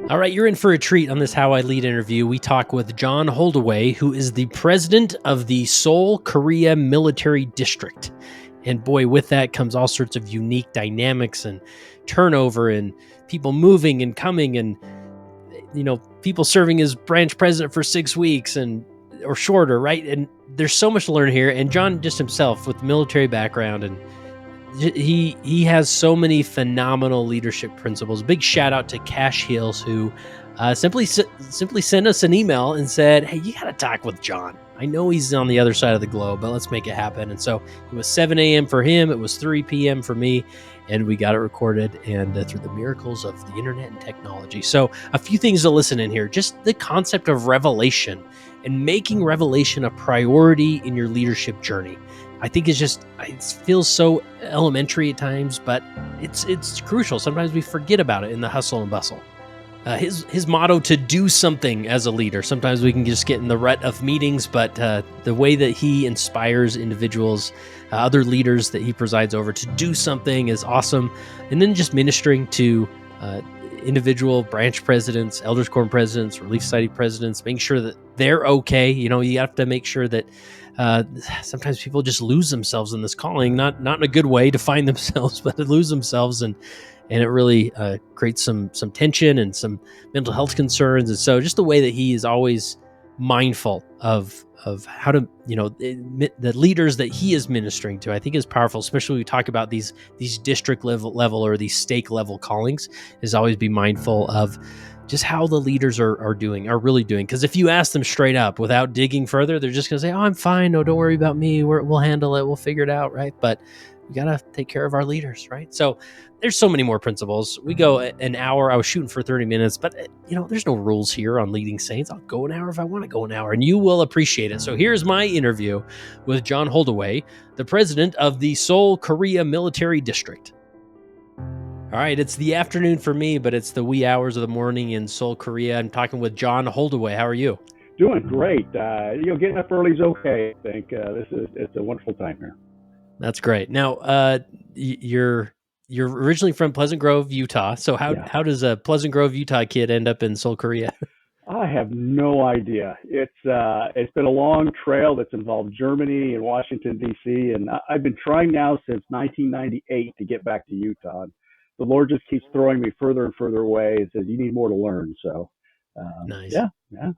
All right, you're in for a treat on this How I Lead interview. We talk with Jon Holdaway, who is the president of the Seoul Korea Military District. And boy, with that comes all sorts of unique dynamics and turnover and people moving and coming and, people serving as branch president for 6 weeks or shorter, right? And there's so much to learn here. And Jon just himself with military background, and he has so many phenomenal leadership principles. Big shout out to Cash Hills, who simply sent us an email and said, "Hey, you got to talk with Jon. I know he's on the other side of the globe, but let's make it happen." And so it was 7 a.m. for him. It was 3 p.m. for me, and we got it recorded. And through the miracles of the internet and technology, so a few things to listen in here. Just the concept of revelation and making revelation a priority in your leadership journey. I think it feels so elementary at times, but it's crucial. Sometimes we forget about it in the hustle and bustle. His motto, to do something as a leader. Sometimes we can just get in the rut of meetings, but the way that he inspires individuals, other leaders that he presides over, to do something is awesome. And then just ministering to individual branch presidents, elders quorum presidents, relief society presidents, making sure that they're okay. You have to make sure that sometimes people just lose themselves in this calling, not in a good way to find themselves, but to lose themselves, and it really creates some tension and some mental health concerns. And so just the way that he is always mindful of how to, the leaders that he is ministering to, I think is powerful, especially when we talk about these district level or these stake level callings, is always be mindful of just how the leaders are really doing. Because if you ask them straight up without digging further, they're just going to say, "Oh, I'm fine. No, don't worry about me. We'll handle it. We'll figure it out." Right. But we got to take care of our leaders. Right. So there's so many more principles. We go an hour. I was shooting for 30 minutes, but there's no rules here on leading saints. I'll go an hour if I want to go an hour, and you will appreciate it. So here's my interview with Jon Holdaway, the president of the Seoul Korea Military District. All right, it's the afternoon for me, but it's the wee hours of the morning in Seoul, Korea. I'm talking with Jon Holdaway. How are you? Doing great. Getting up early is okay. I think it's a wonderful time here. That's great. Now, you're originally from Pleasant Grove, Utah. So how does a Pleasant Grove, Utah kid end up in Seoul, Korea? I have no idea. It's been a long trail that's involved Germany and Washington, D.C., and I've been trying now since 1998 to get back to Utah. The Lord just keeps throwing me further and further away and says, "You need more to learn." So, nice. Yeah,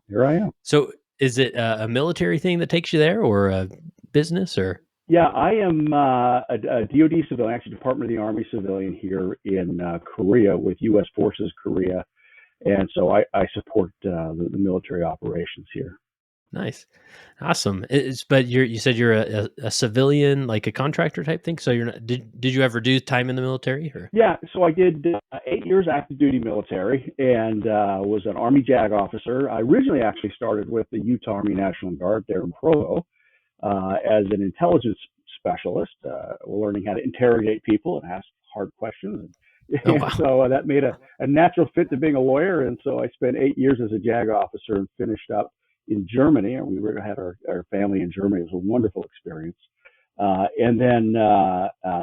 here I am. So is it a military thing that takes you there, or a business, or? Yeah, I am a DoD civilian, actually Department of the Army civilian here in Korea with U.S. Forces Korea. And so I support the military operations here. Nice. Awesome. But you said you're a civilian, like a contractor type thing. So you're not, did you ever do time in the military? Or? Yeah. So I did 8 years active duty military and was an Army JAG officer. I originally actually started with the Utah Army National Guard there in Provo as an intelligence specialist, learning how to interrogate people and ask hard questions. Oh, wow. So that made a natural fit to being a lawyer. And so I spent 8 years as a JAG officer and finished up in Germany. And we had our family in Germany. It was a wonderful experience. And then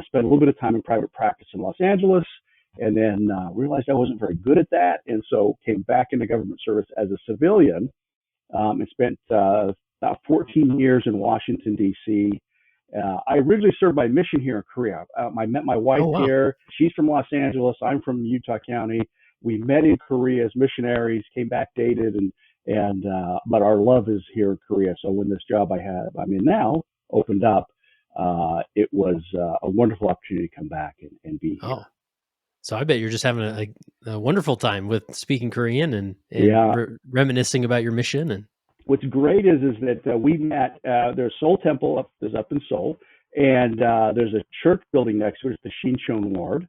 spent a little bit of time in private practice in Los Angeles. And then realized I wasn't very good at that. And so came back into government service as a civilian and spent about 14 years in Washington, D.C., I originally served my mission here in Korea. I met my wife here. She's from Los Angeles. I'm from Utah County. We met in Korea as missionaries, came back, dated, but our love is here in Korea. So when this job I'm in now opened up, it was a wonderful opportunity to come back and be here. Oh, so I bet you're just having a wonderful time with speaking Korean and reminiscing about your mission. And what's great is that we met, there's Seoul Temple up in Seoul, and there's a church building next to it, the Shincheon Ward,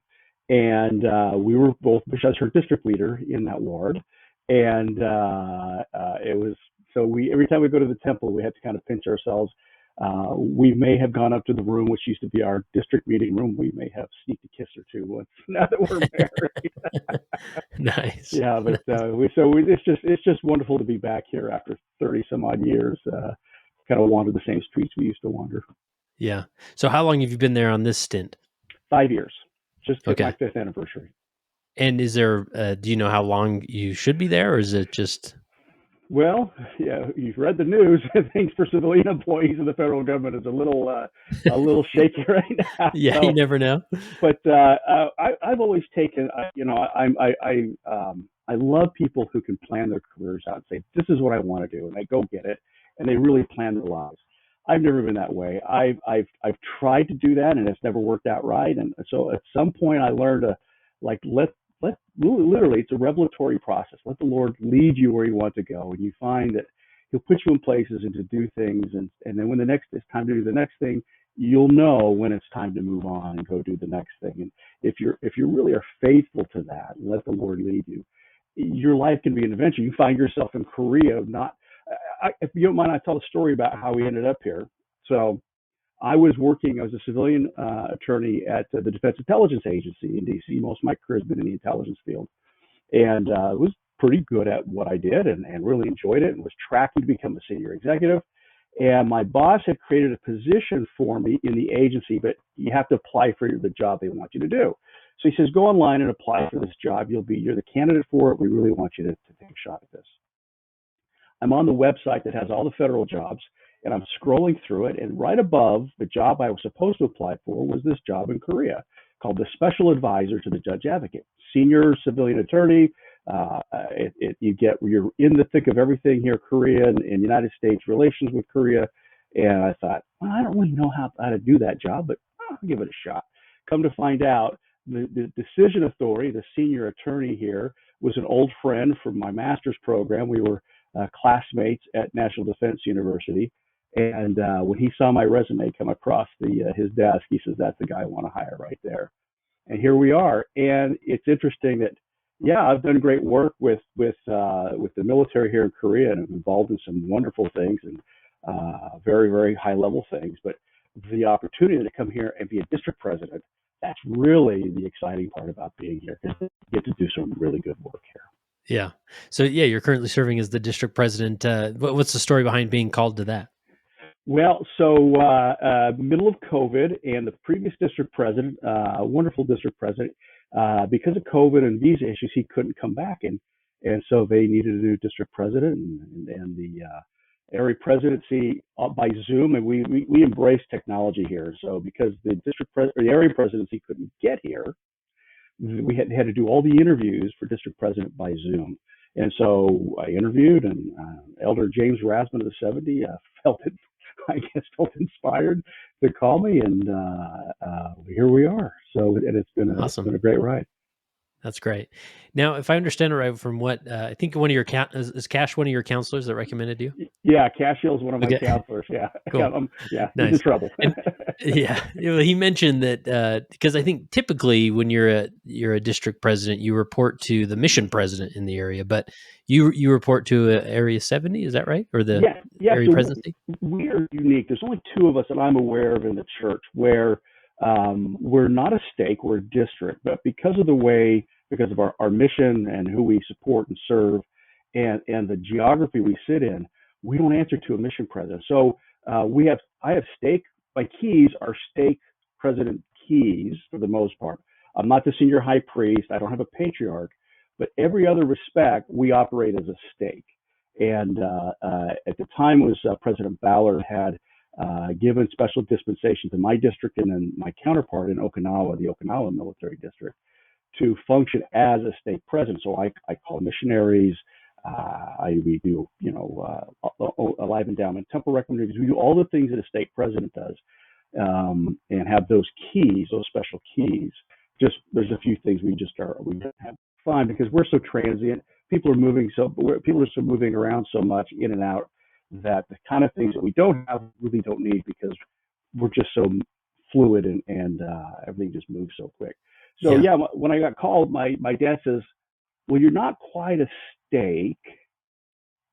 and we were both, because her district leader in that ward, and it was, so every time we go to the temple, we had to kind of pinch ourselves. We may have gone up to the room, which used to be our district meeting room. We may have sneaked a kiss or two once now that we're married. Nice. Yeah, but it's just wonderful to be back here after 30 some odd years. Kind of wander the same streets we used to wander. Yeah. So how long have you been there on this stint? 5 years. Just hit my 5th anniversary. And is there, do you know how long you should be there, or is it just? Well, yeah, you've read the news. Things for civilian employees in the federal government is a little shaky right now. Yeah, you So, never know. but I've always taken, I love people who can plan their careers out and say, this is what I want to do, and they go get it, and they really plan their lives. I've never been that way. I've tried to do that, and it's never worked out right. And so at some point, I learned to like let literally, it's a revelatory process. Let the Lord lead you where you want to go, and you find that He'll put you in places and to do things, and then when it's time to do the next thing, you'll know when it's time to move on and go do the next thing. And if you really are faithful to that, and let the Lord lead you, your life can be an adventure. You find yourself in Korea. Not, if you don't mind, I tell a story about how we ended up here. So I was a civilian attorney at the Defense Intelligence Agency in D.C. Most of my career has been in the intelligence field, and was pretty good at what I did, and really enjoyed it, and was tracking to become a senior executive. And my boss had created a position for me in the agency, but you have to apply for the job they want you to do. So he says, go online and apply for this job. You're the candidate for it. We really want you to take a shot at this. I'm on the website that has all the federal jobs, and I'm scrolling through it. And right above the job I was supposed to apply for was this job in Korea called the Special Advisor to the Judge Advocate, Senior Civilian Attorney. You're in the thick of everything here, Korea and United States relations with Korea. And I thought, well, I don't really know how to do that job, but I'll give it a shot. Come to find out, the decision authority, the senior attorney here, was an old friend from my master's program. We were classmates at National Defense University. And when he saw my resume come across his desk, he says, that's the guy I want to hire right there. And here we are. And it's interesting that, yeah, I've done great work with the military here in Korea, and I'm involved in some wonderful things and very, very high level things. But the opportunity to come here and be a district president, that's really the exciting part about being here. You get to do some really good work here. Yeah. So yeah, you're currently serving as the district president. What's the story behind being called to that? Well, so middle of COVID, and the previous district president, a wonderful district president, because of COVID and visa issues, he couldn't come back, and so they needed a new district president, and the area presidency by Zoom, and we embrace technology here. So because the area presidency couldn't get here, we had to do all the interviews for district president by Zoom. And so I interviewed, and Elder James Rasman of the 70 felt inspired to call me, and here we are. So, and it's been Awesome. It's been a great ride. That's great. Now, if I understand it right, from what I think one of your is Cash one of your counselors that recommended you? Yeah, Cash Hill's one of my counselors. Yeah, cool. Nice. He's in trouble. And, yeah, he mentioned that because I think typically when you're a district president, you report to the mission president in the area, but you report to Area 70. Is that right, or the area presidency? We are unique. There's only two of us that I'm aware of in the church where we're not a stake, we're a district, but because of our mission and who we support and serve, and the geography we sit in, we don't answer to a mission president. So I have stake. My keys are stake president keys for the most part. I'm not the senior high priest. I don't have a patriarch, but every other respect, we operate as a stake. And at the time was President Ballard had given special dispensation to my district and then my counterpart in Okinawa, the Okinawa Military District, to function as a stake president. So I call missionaries. We do, alive endowment, temple recommendations. We do all the things that a stake president does, and have those keys, those special keys. Just there's a few things we don't have fun because we're so transient. People are moving around so much in and out that the kind of things that we don't have really don't need because we're just so fluid and everything just moves so quick. So yeah, when I got called, my dad says, well, you're not quite a steak,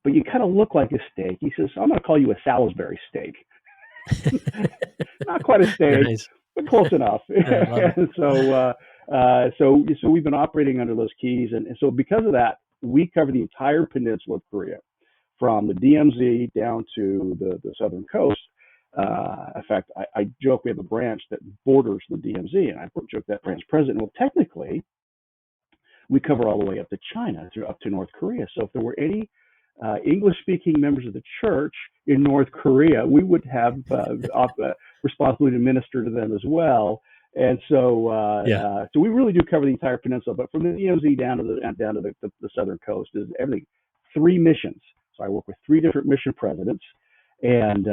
but you kind of look like a steak. He says, I'm going to call you a Salisbury steak. Not quite a steak, nice, but close enough. And so we've been operating under those keys. And so because of that, we cover the entire peninsula of Korea, from the DMZ down to the southern coast. In fact, I joke we have a branch that borders the DMZ, and I joke that branch president. Well, technically, we cover all the way up to China, up to North Korea. So if there were any English-speaking members of the church in North Korea, we would have responsibility to minister to them as well. And so, so we really do cover the entire peninsula. But from the EOZ down to the southern coast is everything. 3 missions. So I work with 3 different mission presidents, and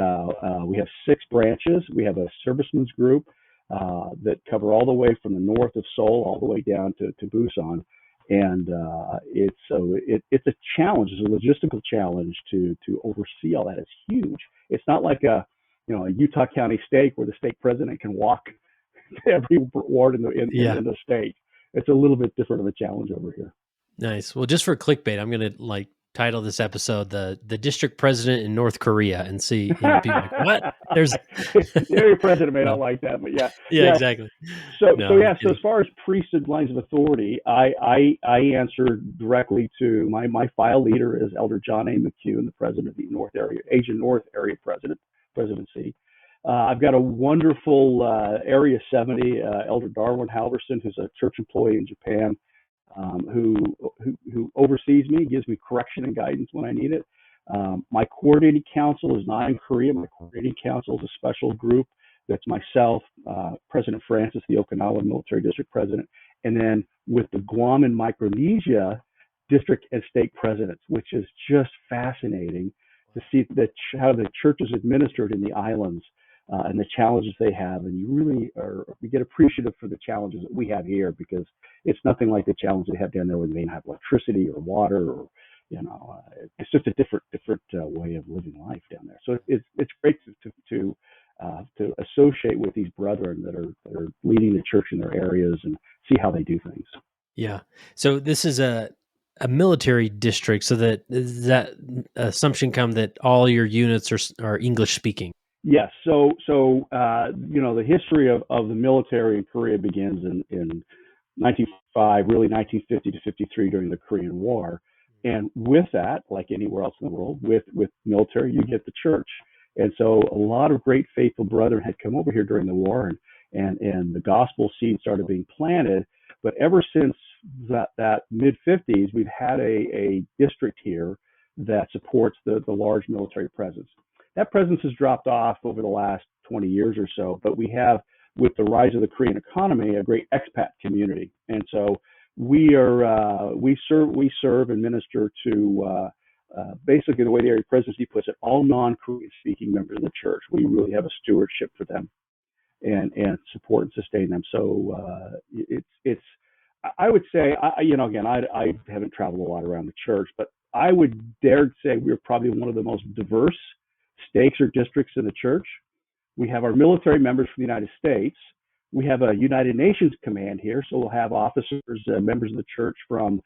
we have 6 branches. We have a servicemen's group that cover all the way from the north of Seoul all the way down to Busan. And it's a challenge. It's a logistical challenge to oversee all that. It's huge. It's not like a Utah County stake where the state president can walk to every ward in the state. It's a little bit different of a challenge over here. Nice. Well, just for clickbait, I'm going to title this episode the district president in North Korea and see people like, what? There's your president may not like that, but yeah, exactly. So as far as priesthood lines of authority, I answer directly to my file leader is Elder John A. McCune, the president of the Asian North Area presidency. I've got a wonderful Area 70 Elder Darwin Halverson, who's a church employee in Japan. Who oversees me, gives me correction and guidance when I need it. My coordinating council is not in Korea. My coordinating council is a special group that's myself, President Francis, the Okinawa Military District President, and then with the Guam and Micronesia district and state presidents, which is just fascinating to see how the church is administered in the islands. And the challenges they have, and you get appreciative for the challenges that we have here, because it's nothing like the challenge they have down there where they may not have electricity or water, or it's just a different way of living life down there. So it's great to associate with these brethren that are leading the church in their areas and see how they do things. Yeah. So this is a military district, so that assumption come that all your units are English speaking. Yes. So the history of the military in Korea begins in 1905, really 1950 to 53 during the Korean War. And with that, like anywhere else in the world, with military, you get the church. And so a lot of great faithful brethren had come over here during the war, and the gospel seed started being planted. But ever since that mid-50s, we've had a district here that supports the large military presence. That presence has dropped off over the last 20 years or so, but we have, with the rise of the Korean economy, a great expat community. And so we serve and minister to basically, the way the area presidency puts it, all non-Korean speaking members of the church. We really have a stewardship for them and support and sustain them. So I would say, I haven't traveled a lot around the church, but I would dare say we're probably one of the most diverse stakes or districts in the church. We have our military members from the United States. We have a United Nations command here, so we'll have officers, members of the church from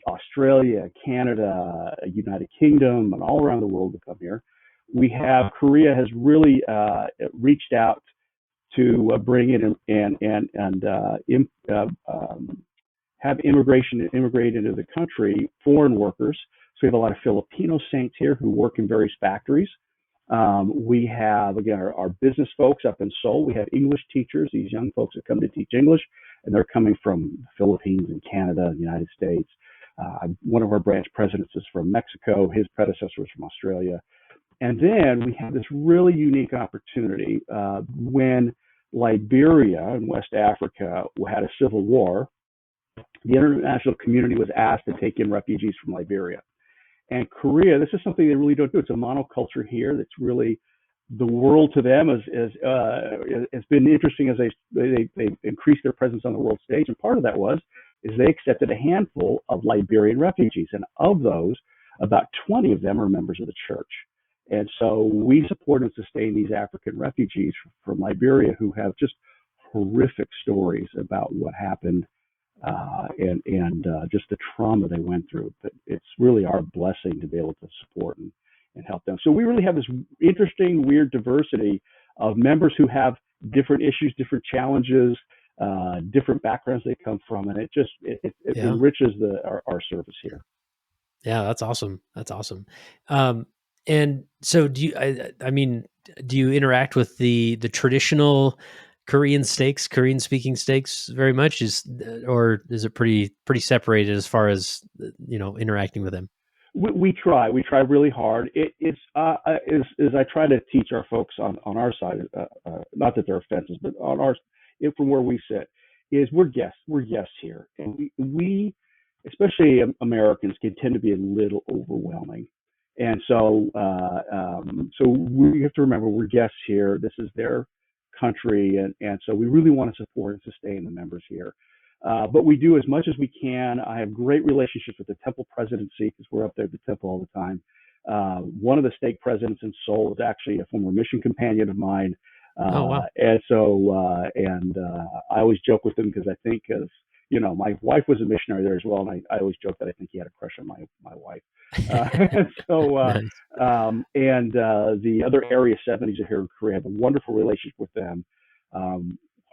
Australia, Canada, United Kingdom, and all around the world to come here. We have Korea has really reached out to bring in and have immigrate into the country foreign workers. So we have a lot of Filipino saints here who work in various factories. We have, again, our business folks up in Seoul. We have English teachers, these young folks that come to teach English, and they're coming from the Philippines and Canada and the United States. One of our branch presidents is from Mexico. His predecessor was from Australia. And then we have this really unique opportunity when Liberia in West Africa had a civil war. The international community was asked to take in refugees from Liberia. And Korea, this is something they really don't do. It's a monoculture here that's really the world to them has been interesting as they increased their presence on the world stage. And part of that is they accepted a handful of Liberian refugees. And of those, about 20 of them are members of the church. And so we support and sustain these African refugees from Liberia who have just horrific stories about what happened and just the trauma they went through. But it's really our blessing to be able to support and help them. So we really have this interesting, weird diversity of members who have different issues, different challenges, different backgrounds they come from, and it enriches our service here. Yeah, that's awesome. That's awesome. And so do you? Do you interact with the traditional Korean speaking stakes very much? Or is it pretty separated as far as interacting with them? We try really hard. It's is I try to teach our folks on our side, not that they're offenses, but on ours, from where we sit, is we're guests here, and we especially Americans can tend to be a little overwhelming, and so we have to remember we're guests here. This is their country, and so we really want to support and sustain the members here. But we do as much as we can. I have great relationships with the temple presidency because we're up there at the temple all the time. One of the stake presidents in Seoul is actually a former mission companion of mine. Oh, wow. And so, I always joke with him because I think of, my wife was a missionary there as well. And I always joke that I think he had a crush on my wife. And so, Nice. The other Area 70s are here in Korea. I have a wonderful relationship with them.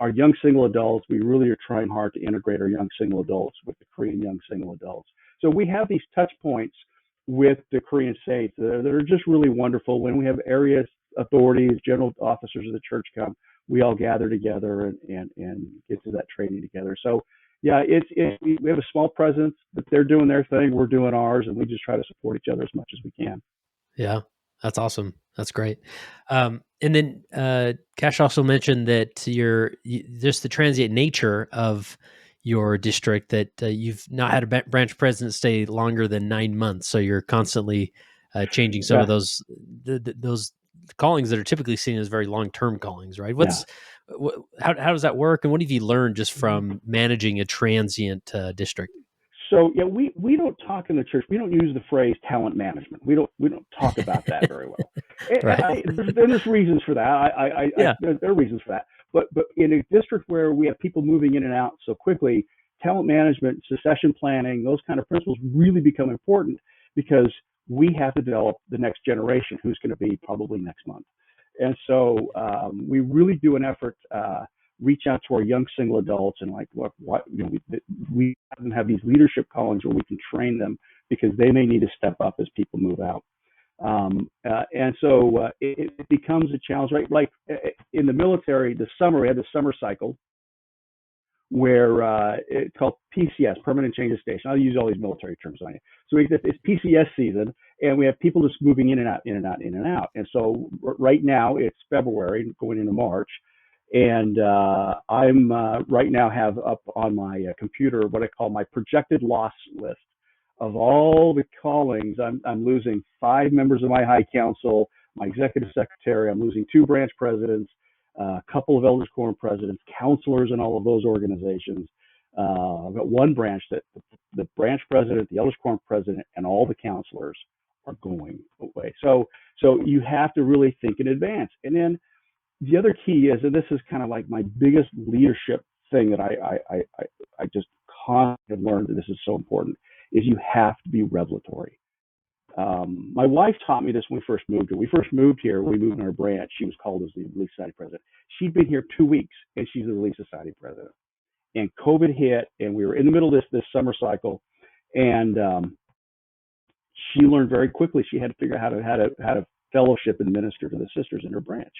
Our young single adults, we really are trying hard to integrate our young single adults with the Korean young single adults. So we have these touch points with the Korean states that are just really wonderful. When we have area authorities, general officers of the church come, we all gather together and get to that training together. So yeah, we have a small presence, but they're doing their thing, we're doing ours, and we just try to support each other as much as we can. Yeah, that's awesome. That's great. And then Cash also mentioned that just the transient nature of your district, that you've not had a branch president stay longer than 9 months. So you're constantly changing some Yeah, of those callings that are typically seen as very long-term callings, right? yeah. How does that work? And what have you learned just from managing a transient district? So yeah, we don't talk in the church. We don't use the phrase talent management. We don't talk about that very well. Right. There's reasons for that. Yeah. There are reasons for that. But in a district where we have people moving in and out so quickly, talent management, succession planning, those kind of principles really become important because we have to develop the next generation who's going to be probably next month. And so we really do an effort. Reach out to our young single adults and like what we have them have these leadership callings where we can train them because they may need to step up as people move out. And so it becomes a challenge, right? Like in the military, we had the summer cycle where it's called PCS, Permanent Change of Station. I'll use all these military terms on you. So it's PCS season, and we have people just moving in and out, in and out, in and out. And so right now it's February going into March. And I'm right now have up on my computer what I call my projected loss list of all the callings. I'm losing 5 members of my high council, my executive secretary. I'm losing 2 branch presidents, a couple of elders quorum presidents, counselors in all of those organizations. I've got one branch that the branch president, the elders quorum president, and all the counselors are going away. So you have to really think in advance. And then the other key is, and this is kind of like my biggest leadership thing that I just constantly learned that this is so important, is you have to be revelatory. My wife taught me this when we first moved here. We first moved here, we moved in our branch. She was called as the Relief Society president. She'd been here 2 weeks, and she's the Relief Society president. And COVID hit, and we were in the middle of this summer cycle, and she learned very quickly. She had to figure out how to fellowship and minister to the sisters in her branch.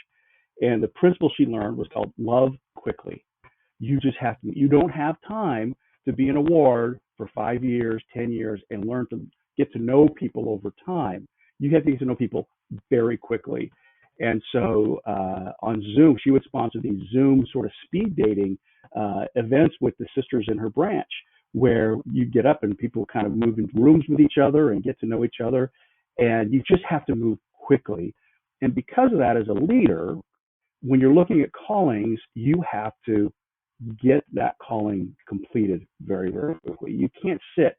And the principle she learned was called love quickly. You don't have time to be in a ward for 5 years, 10 years, and learn to get to know people over time. You have to get to know people very quickly. And so on Zoom, she would sponsor these Zoom sort of speed dating events with the sisters in her branch, where you get up and people kind of move into rooms with each other and get to know each other. And you just have to move quickly. And because of that, as a leader, when you're looking at callings, you have to get that calling completed very, very quickly. You can't sit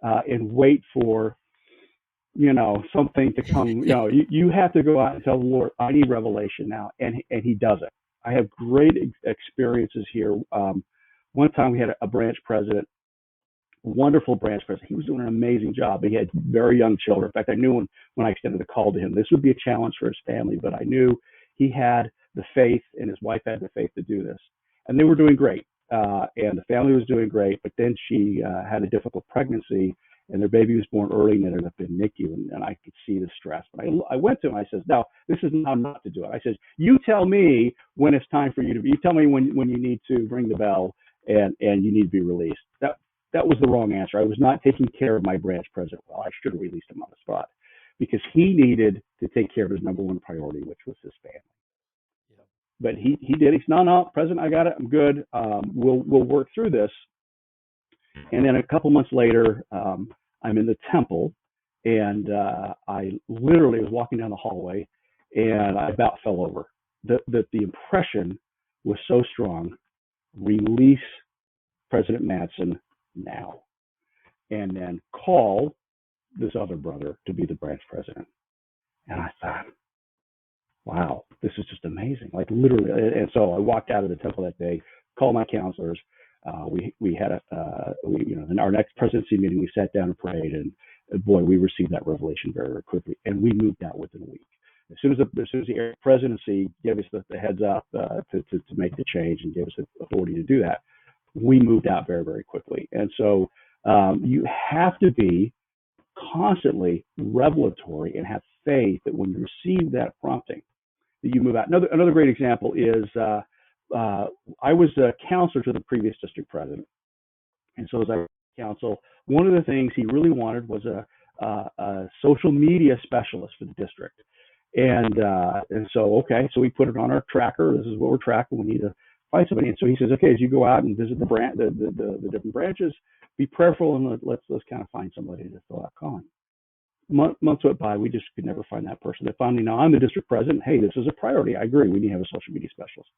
and wait for, something to come. You have to go out and tell the Lord, I need revelation now. And he does it. I have great experiences here. One time we had a branch president, wonderful branch president. He was doing an amazing job. He had very young children. In fact, I knew when I extended the call to him, this would be a challenge for his family, but I knew he had the faith and his wife had the faith to do this. And they were doing great. And the family was doing great, but then she had a difficult pregnancy and their baby was born early and ended up in NICU, and I could see the stress. But I went to him. I says, "No, this is how not to do it." I says, "You tell me when it's time for you to. You tell me when you need to ring the bell and you need to be released." That was the wrong answer. I was not taking care of my branch president well. I should have released him on the spot because he needed to take care of his number one priority, which was his family. Yeah. But he did. He said, "No, President, I got it. I'm good. We'll work through this." And then a couple months later, I'm in the temple, and I literally was walking down the hallway, and I about fell over. The impression was so strong. Release President Madsen now, and then call this other brother to be the branch president. And I thought, wow, this is just amazing. Like literally. And so I walked out of the temple that day, called my counselors. We had in our next presidency meeting, we sat down and prayed, and boy, we received that revelation very, very quickly, and we moved out within a week. As soon as the presidency gave us the heads up to make the change and gave us the authority to do that, we moved out very, very quickly. And so you have to be constantly revelatory and have faith that when you receive that prompting, that you move out. Another great example is I was a counselor to the previous district president. And so as I was counsel, one of the things he really wanted was a social media specialist for the district. And so we put it on our tracker. This is what we're tracking. We need to find somebody. And so he says, okay, as you go out and visit the different branches, be prayerful and let's kind of find somebody to fill out calling. Months went by, we just could never find that person. They finally, now I'm the district president. Hey, this is a priority. I agree. We need to have a social media specialist.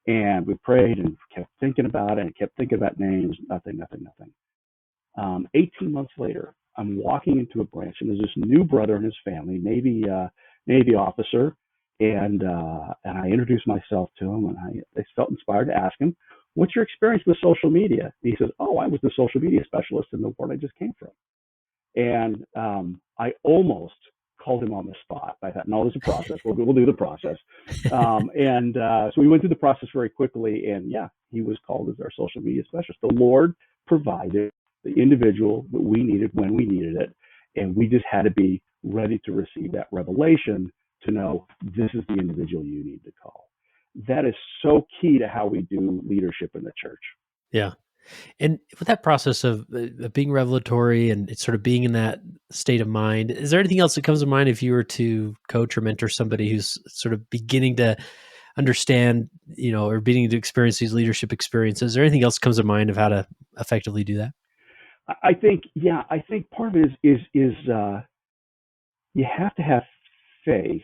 And we prayed and kept thinking about it and kept thinking about names. Nothing. 18 months later, I'm walking into a branch and there's this new brother and his family, Navy officer, and I introduced myself to him, and I felt inspired to ask him, "What's your experience with social media?" He says, "Oh, I was the social media specialist in the ward I just came from." And I almost called him on the spot. I thought, no, there's a process. We'll do the process. So we went through the process very quickly, and yeah, he was called as our social media specialist. The Lord provided the individual that we needed when we needed it, and we just had to be ready to receive that revelation to know this is the individual you need to call. That is so key to how we do leadership in the church. Yeah. And with that process of being revelatory and it's sort of being in that state of mind, is there anything else that comes to mind if you were to coach or mentor somebody who's sort of beginning to understand, or beginning to experience these leadership experiences? Is there anything else that comes to mind of how to effectively do that? I think part of it is you have to have faith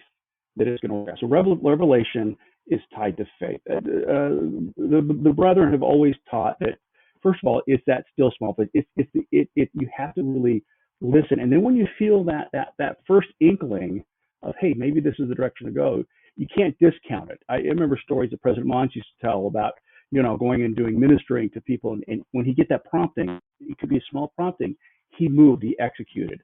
that it's going to work. So revelation is tied to faith. The brethren have always taught that, first of all, it's that still small, but you have to really listen. And then when you feel that first inkling of, hey, maybe this is the direction to go, you can't discount it. I remember stories that President Mons used to tell about, going and doing ministering to people. And when he get that prompting, it could be a small prompting, he moved, he executed.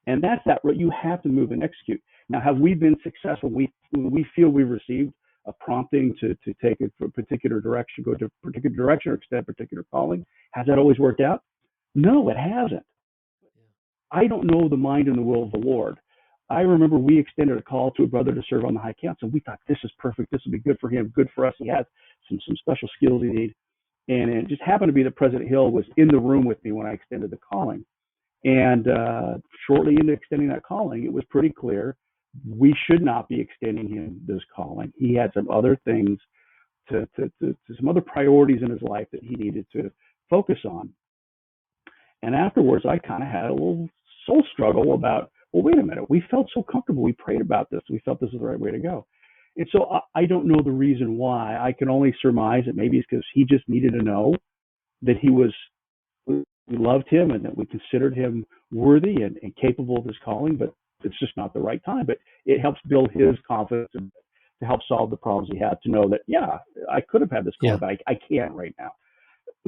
And that's that, you have to move and execute. Now, have we been successful? When we feel we received a prompting to take it for a particular direction, go to a particular direction or extend a particular calling, has that always worked out? No, it hasn't. I don't know the mind and the will of the Lord. I remember we extended a call to a brother to serve on the High Council. We thought, this is perfect. This will be good for him, good for us. He has some special skills he needs. And it just happened to be that President Hill was in the room with me when I extended the calling. And shortly into extending that calling, it was pretty clear we should not be extending him this calling. He had some other things, to some other priorities in his life that he needed to focus on. And afterwards, I kind of had a little soul struggle about, well, wait a minute, we felt so comfortable. We prayed about this. We felt this is the right way to go. And so I don't know the reason why. I can only surmise that maybe it's because he just needed to know that we loved him and that we considered him worthy and capable of his calling, but it's just not the right time. But it helps build his confidence and to help solve the problems he had, to know that, yeah, I could have had this call, but I can't right now.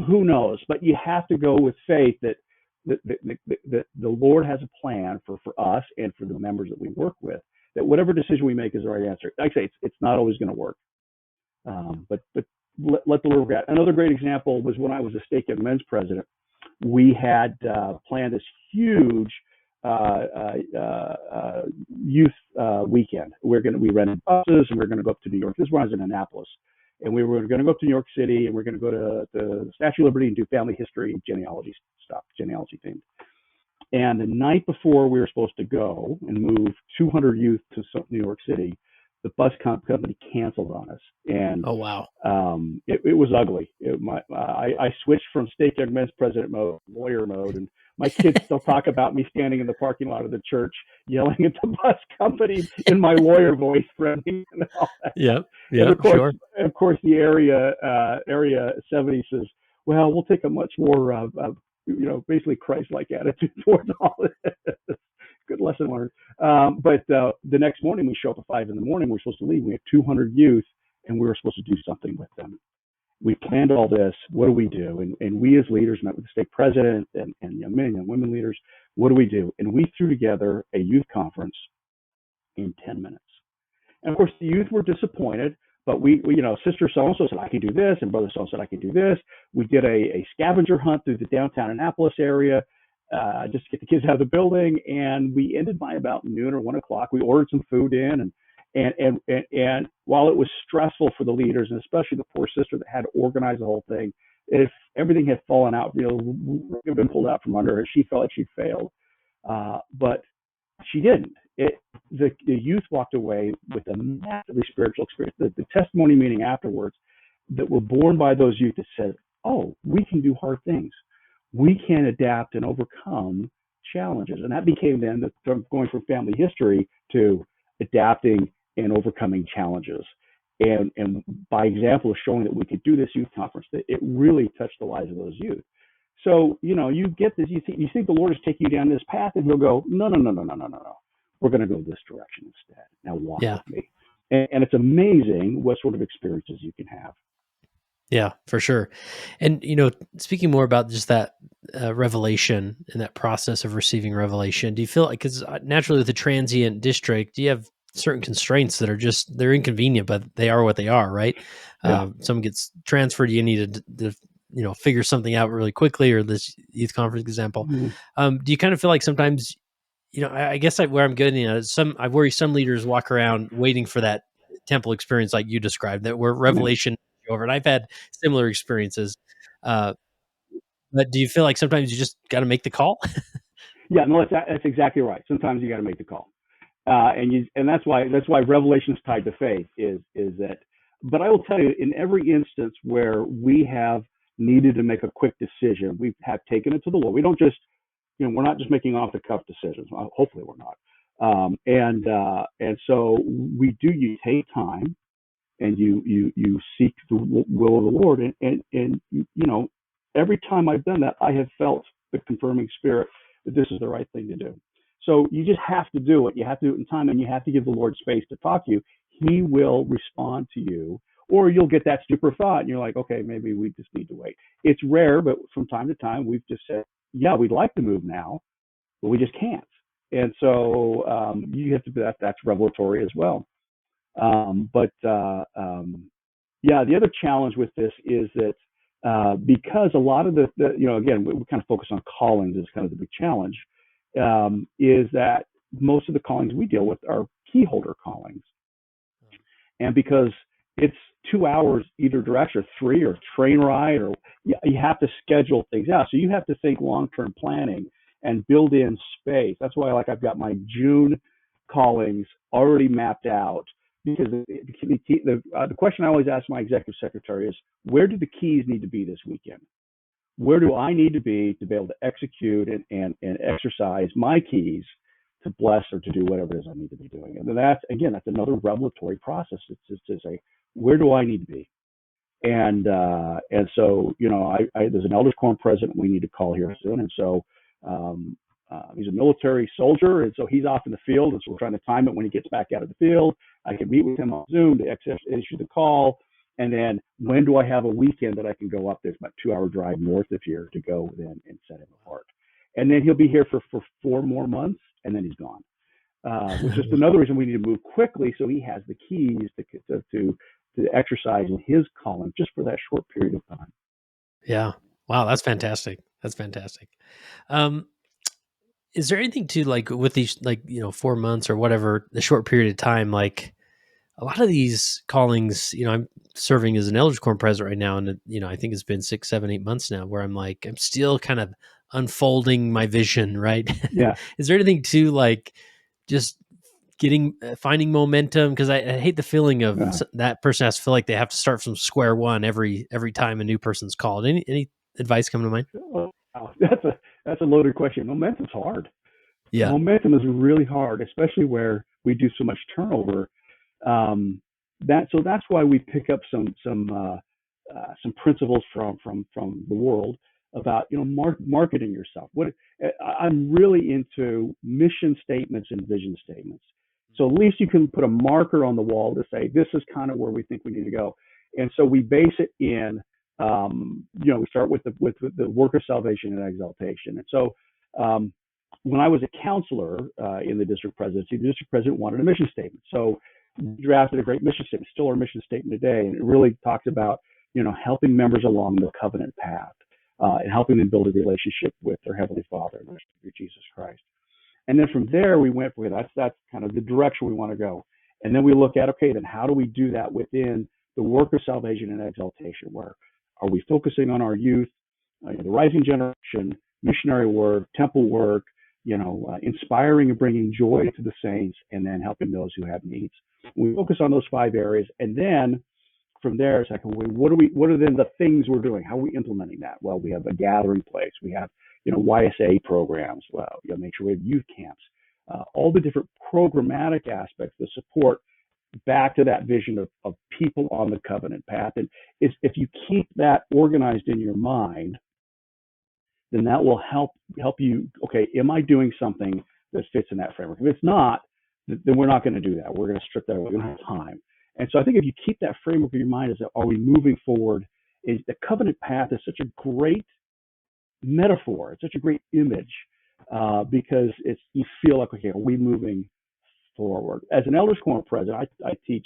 Who knows? But you have to go with faith that the Lord has a plan for us and for the members that we work with, that whatever decision we make is the right answer. Like I say, it's not always going to work. But let the Lord work out. Another great example was when I was a stake and men's president. We had planned this huge youth weekend. We rented buses and we're going to go up to New York. This is when I was in Annapolis. And we were going to go up to New York City and we're going to go to the Statue of Liberty and do family history and genealogy stuff, genealogy themed. And the night before we were supposed to go and move 200 youth to New York City, the bus company canceled on us. And oh, wow. It was ugly. I switched from State Young Men's president mode, lawyer mode, and my kids still talk about me standing in the parking lot of the church yelling at the bus company in my lawyer voice, friendly and all that. Yeah, sure. Of course, the area 70 says, well, we'll take a much more, basically Christ-like attitude towards all this. Good lesson learned. But the next morning, we show up at 5 a.m. We're supposed to leave. We have 200 youth, and we were supposed to do something with them. We planned all this. What do we do? And we as leaders met with the state president and young men and young women leaders. What do we do? And we threw together a youth conference in 10 minutes. And of course, the youth were disappointed, but we sister so-and-so said, I can do this, and brother so-and-so said, I can do this. We did a scavenger hunt through the downtown Annapolis area just to get the kids out of the building. And we ended by about noon or 1 o'clock. We ordered some food in, and while it was stressful for the leaders, and especially the poor sister that had to organize the whole thing, if everything had fallen out, had been pulled out from under her, she felt like she failed. But she didn't. The youth walked away with a massively spiritual experience. The testimony meeting afterwards that were born by those youth that said, oh, we can do hard things. We can adapt and overcome challenges. And that became then from going from family history to adapting and overcoming challenges. And by example of showing that we could do this youth conference, that it really touched the lives of those youth. So, you get this, you think the Lord is taking you down this path, and he'll go, no. We're going to go this direction instead. Now walk with me. And it's amazing what sort of experiences you can have. Yeah, for sure. And, speaking more about just that revelation and that process of receiving revelation, do you feel like, because naturally with the transient district, you have certain constraints that are they're inconvenient, but they are what they are, right? Yeah. Someone gets transferred, you need to figure something out really quickly, or this youth conference example. Mm-hmm. Do you kind of feel like sometimes, I guess where I'm getting at is I worry some leaders walk around waiting for that temple experience like you described, that where revelation over, and I've had similar experiences. But do you feel like sometimes you just got to make the call? Yeah, no, that's exactly right. Sometimes you got to make the call, and that's why revelation is tied to faith. Is that? But I will tell you, in every instance where we have needed to make a quick decision, we have taken it to the Lord. We don't just, we're not just making off the cuff decisions. Well, hopefully, we're not. And so we do. You take time. And you seek the will of the Lord, and every time I've done that, I have felt the confirming spirit that this is the right thing to do. So you just have to do it. You have to do it in time, and you have to give the Lord space to talk to you. He will respond to you, or you'll get that stupor thought, and you're like, okay, maybe we just need to wait. It's rare, but from time to time, we've just said, yeah, we'd like to move now, but we just can't. And so you have to. That's revelatory as well. The other challenge with this is that because a lot of the again, we kind of focus on callings as kind of the big challenge, is that most of the callings we deal with are key holder callings. And because it's 2 hours either direction, or 3, or train ride, or you have to schedule things out. So you have to think long-term planning and build in space. That's why I've got my June callings already mapped out. Because the question I always ask my executive secretary is, where do the keys need to be this weekend? Where do I need to be able to execute and exercise my keys to bless or to do whatever it is I need to be doing? And then that's another revelatory process. It's just to say, where do I need to be? And so, there's an elders quorum president we need to call here soon. And so, he's a military soldier, and so he's off in the field, and so we're trying to time it when he gets back out of the field. I can meet with him on Zoom to issue the call, and then when do I have a weekend that I can go up? There's about a 2-hour drive north of here to go then and set him apart. And then he'll be here for 4 more months, and then he's gone, which is another reason we need to move quickly so he has the keys to exercise in his calling just for that short period of time. Yeah. Wow, that's fantastic. That's fantastic. Is there anything to like with these, like, 4 months or whatever, the short period of time, like a lot of these callings, I'm serving as an elders quorum president right now. And, I think it's been 6, 7, 8 months now where I'm still kind of unfolding my vision. Right. Yeah. Is there anything to like just finding momentum? Cause I hate the feeling of that person has to feel like they have to start from square one every time a new person's called. Any advice coming to mind? Oh, wow. That's a loaded question. Momentum's hard. Yeah. Momentum is really hard, especially where we do so much turnover. That's why we pick up some principles from the world about marketing yourself. I'm really into mission statements and vision statements. So at least you can put a marker on the wall to say this is kind of where we think we need to go. And so we base it in we start with the work of salvation and exaltation. And so when I was a counselor in the district presidency, the district president wanted a mission statement. So we drafted a great mission statement, still our mission statement today, and it really talks about helping members along the covenant path and helping them build a relationship with their Heavenly Father, through Jesus Christ. And then from there we went with that's kind of the direction we want to go. And then we look at, okay, then how do we do that within the work of salvation and exaltation? Where are we focusing on our youth, the rising generation, missionary work, temple work, inspiring and bringing joy to the saints, and then helping those who have needs. We focus on those 5 areas, and then from there, it's like, what are then the things we're doing? How are we implementing that? Well, we have a gathering place. We have, YSA programs. Well, make sure we have youth camps. All the different programmatic aspects that support back to that vision of people on the covenant path. And if you keep that organized in your mind, then that will help you. Okay, am I doing something that fits in that framework? If it's not, then we're not going to do that. We're going to strip that away. We don't have time. And so I think if you keep that framework in your mind, are we moving forward? Is the covenant path is such a great metaphor. It's such a great image because you feel like, okay, are we moving forward? As an elders quorum president, I teach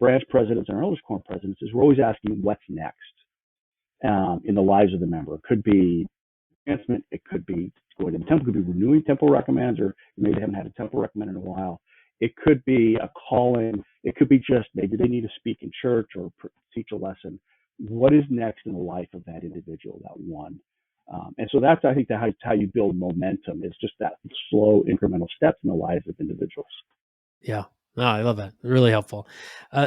branch presidents and elders quorum presidents is we're always asking what's next in the lives of the member. It could be advancement. It could be going to the temple. It could be renewing temple recommends, or maybe they haven't had a temple recommend in a while. It could be a calling. It could be just maybe they need to speak in church or teach a lesson. What is next in the life of that individual, that one? And so that's, I think, how you build momentum. It's just that slow incremental steps in the lives of individuals. Yeah. Oh, I love that. Really helpful.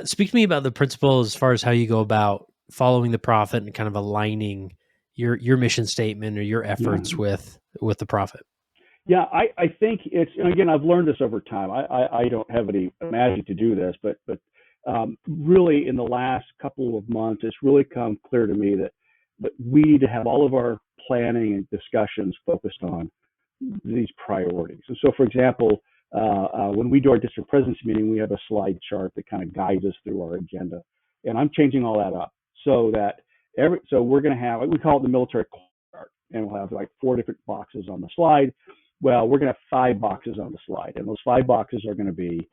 Speak to me about the principle as far as how you go about following the prophet and kind of aligning your mission statement or your efforts with the prophet. Yeah, I think it's, and again, I've learned this over time. I don't have any magic to do this, but really in the last couple of months, it's really come clear to me that we need to have all of our planning and discussions focused on these priorities. And so, for example, when we do our district presidency meeting, we have a slide chart that kind of guides us through our agenda. And I'm changing all that up so that so we're going to have, we call it the military chart, and we'll have like 4 different boxes on the slide. Well, we're going to have 5 boxes on the slide, and those 5 boxes are going to be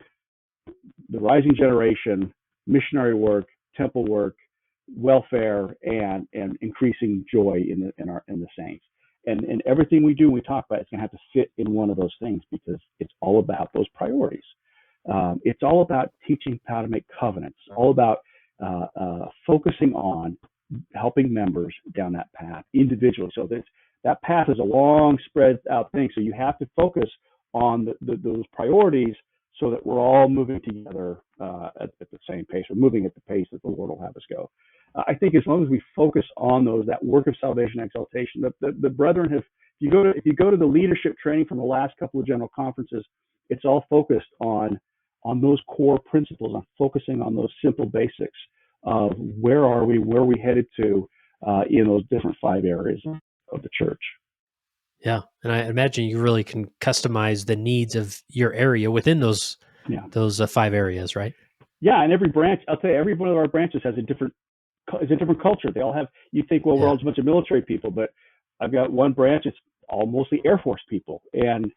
the rising generation, missionary work, temple work, welfare, and increasing joy in the saints. And everything we do, we talk about, it's going to have to fit in one of those things because it's all about those priorities. It's all about teaching how to make covenants. All about focusing on helping members down that path individually. So that path is a long spread out thing. So you have to focus on those priorities so that we're all moving together at the same pace, or moving at the pace that the Lord will have us go. I think as long as we focus on that work of salvation and exaltation, the brethren have, if you go to the leadership training from the last couple of general conferences, it's all focused on those core principles, on focusing on those simple basics of where are we headed to in those different 5 areas of the church. Yeah. And I imagine you really can customize the needs of your area within those 5 areas, right? Yeah. And every branch, I'll tell you, every one of our branches has a different culture. They all have, you think, well, we're all a bunch of military people, but I've got one branch, it's all mostly Air Force people. And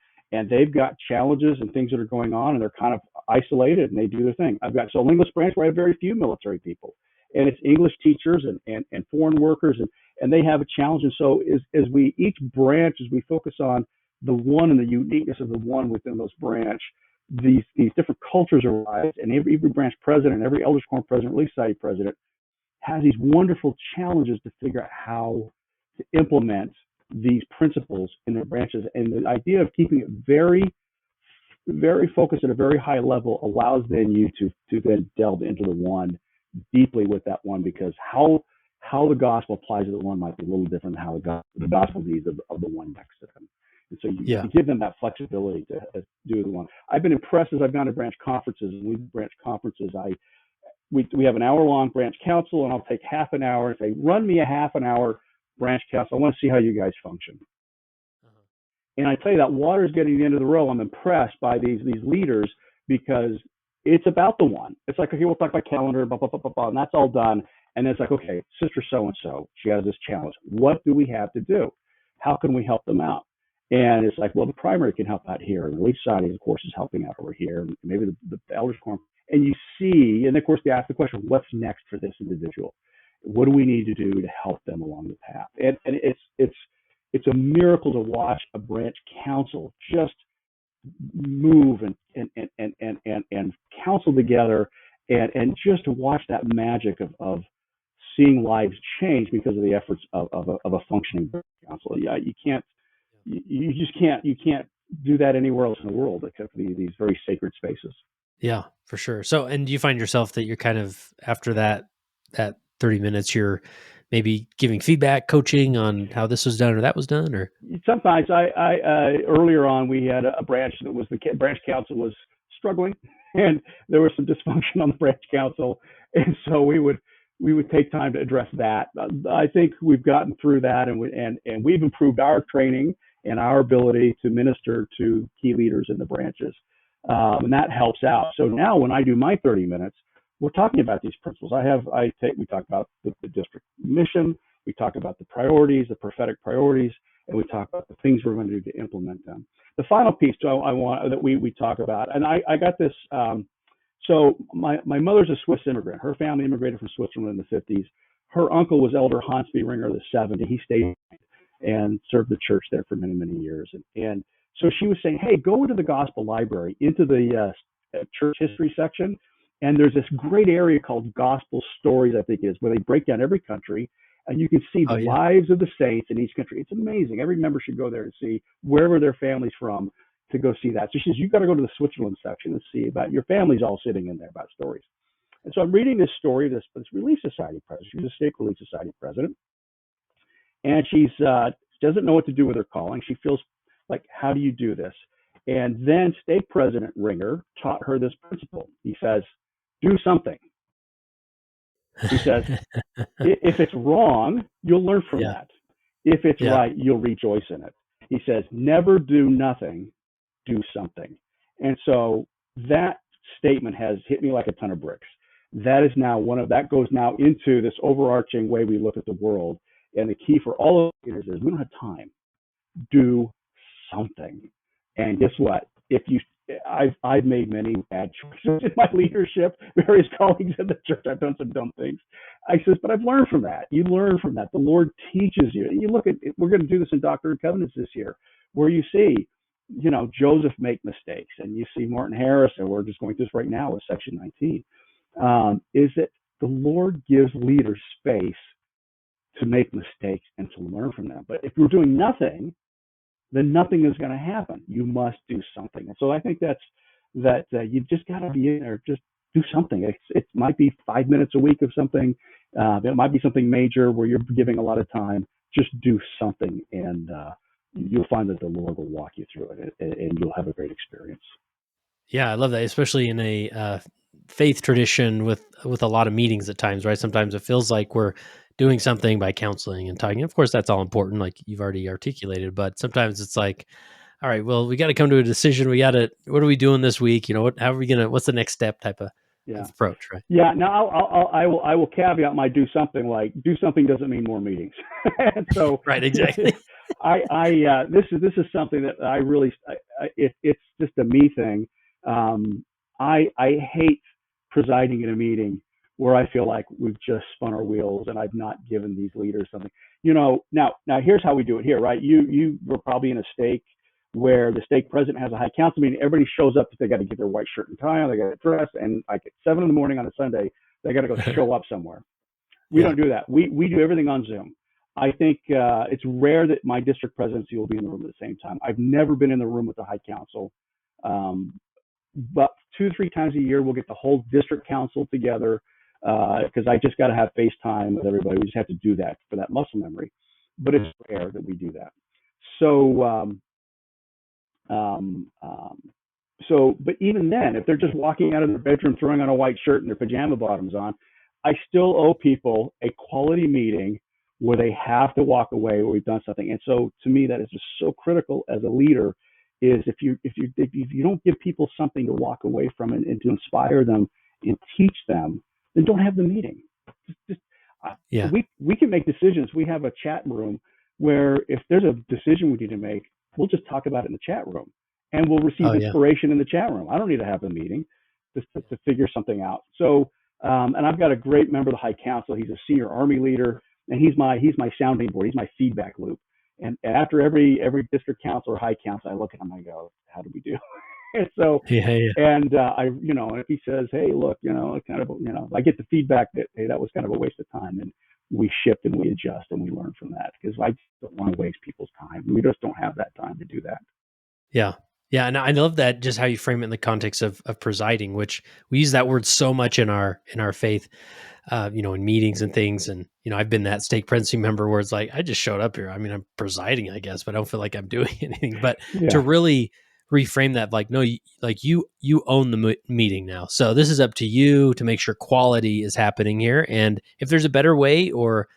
they've got challenges and things that are going on, and they're kind of isolated and they do their thing. I've got Seoul English branch where I have very few military people, and it's English teachers and foreign workers, and they have a challenge. And so as we, each branch, as we focus on the one and the uniqueness of the one within those branch, these different cultures arise, and every branch president, every elders quorum president, relief society president has these wonderful challenges to figure out how to implement these principles in their branches. And the idea of keeping it very, very focused at a very high level allows then you to then delve into the one deeply with that one, because how the gospel applies to the one might be a little different than how the gospel needs of the one next to them. And so you give them that flexibility to do the one. I've been impressed as I've gone to branch conferences, and we branch conferences, we have an hour-long branch council, and I'll take half an hour and say, run me a half an hour branch council. I want to see how you guys function. And I tell you, that water's getting to the end of the row. I'm impressed by these leaders, because it's about the one. It's like, okay, we'll talk about calendar, blah, blah, blah, blah, blah, and that's all done. And it's like, okay, sister so-and-so, she has this challenge. What do we have to do? How can we help them out? And it's like, well, the primary can help out here. And the Relief Society, of course, is helping out over here. And maybe the Elders Quorum. And you see, and of course, they ask the question, what's next for this individual? What do we need to do to help them along the path? And it's a miracle to watch a branch council just move and counsel together, and just to watch that magic of seeing lives change because of the efforts of a functioning branch council. Yeah, you can't do that anywhere else in the world except for these very sacred spaces. Yeah, for sure. So, and do you find yourself that you're kind of, after that 30 minutes, you're maybe giving feedback, coaching on how this was done or that was done? Or sometimes I earlier on, we had a branch that was, the branch council was struggling, and there was some dysfunction on the branch council, and so we would take time to address that. I think we've gotten through that, and we've improved our training and our ability to minister to key leaders in the branches, and that helps out. So now when I do my 30 minutes, we're talking about these principles. We talk about the district mission, we talk about the priorities, the prophetic priorities, and we talk about the things we're going to do to implement them. The final piece I want that we talk about, and I got this. So my mother's a Swiss immigrant. Her family immigrated from Switzerland in the 50s. Her uncle was Elder Hans B. Ringer of the 70s. He stayed and served the church there for many, many years. And so she was saying, hey, go into the gospel library, into the church history section. And there's this great area called Gospel Stories, I think it is, where they break down every country, and you can see the lives of the saints in each country. It's amazing. Every member should go there and see wherever their family's from, to go see that. So she says, you've got to go to the Switzerland section and see about your family's all sitting in there about stories. And so I'm reading this story of this Relief Society president. She's a state Relief Society president. And she doesn't know what to do with her calling. She feels like, how do you do this? And then State President Ringer taught her this principle. He says, do something. He says, if it's wrong, you'll learn from that. If it's right, you'll rejoice in it. He says, never do nothing, do something. And so that statement has hit me like a ton of bricks. That is now that goes now into this overarching way we look at the world. And the key for all of us is we don't have time. Do something. And guess what? I've made many bad choices in my leadership, various colleagues in the church. I've done some dumb things. I says, but I've learned from that. You learn from that. The Lord teaches you. And you look at, we're going to do this in Doctrine and Covenants this year, where you see, Joseph make mistakes, and you see Martin Harris, and we're just going through this right now with Section 19, is that the Lord gives leaders space to make mistakes and to learn from them. But if you're doing nothing, then nothing is going to happen. You must do something. And so I think that you've just got to be in there, just do something. It might be 5 minutes a week of something. It might be something major where you're giving a lot of time. Just do something, and you'll find that the Lord will walk you through it, and you'll have a great experience. Yeah, I love that, especially in a faith tradition with a lot of meetings at times, right? Sometimes it feels like we're doing something by counseling and talking. Of course, that's all important, like you've already articulated, but sometimes it's like, all right, well, we got to come to a decision. What are we doing this week? How are we what's the next step type of approach, right? Yeah. Now I will caveat my do something, like do something doesn't mean more meetings. And so right, exactly. This is something that I really, it's just a me thing. I hate presiding in a meeting where I feel like we've just spun our wheels and I've not given these leaders something. Now here's how we do it here, right? You were probably in a stake where the stake president has a high council meeting. Everybody shows up. They got to get their white shirt and tie on. They got to dress. And like at 7 in the morning on a Sunday, they got to go show up somewhere. We don't do that. We do everything on Zoom. I think it's rare that my district presidency will be in the room at the same time. I've never been in the room with the high council. But 2-3 times a year, we'll get the whole district council together because I just got to have FaceTime with everybody. We just have to do that for that muscle memory. But it's rare that we do that. But even then, if they're just walking out of their bedroom, throwing on a white shirt and their pajama bottoms on, I still owe people a quality meeting where they have to walk away where we've done something. And so to me, that is just so critical as a leader is if you don't give people something to walk away from and to inspire them and teach them, then don't have the meeting. We can make decisions. We have a chat room where if there's a decision we need to make, we'll just talk about it in the chat room and we'll receive inspiration in the chat room. I don't need to have a meeting to figure something out. So, and I've got a great member of the High Council. He's a senior Army leader, and he's my sounding board. He's my feedback loop. And after every district council or high council, I look at him and I go, how do we do? And so, and if he says, hey, look, I get the feedback that, hey, that was kind of a waste of time. And we shift and we adjust and we learn from that because I don't want to waste people's time. We just don't have that time to do that. Yeah. Yeah. And I love that just how you frame it in the context of presiding, which we use that word so much in our faith, in meetings and things. And, I've been that stake presidency member where it's like, I just showed up here. I mean, I'm presiding, I guess, but I don't feel like I'm doing anything, but to really reframe that, like, no, you own the meeting now. So this is up to you to make sure quality is happening here. And if there's a better way or,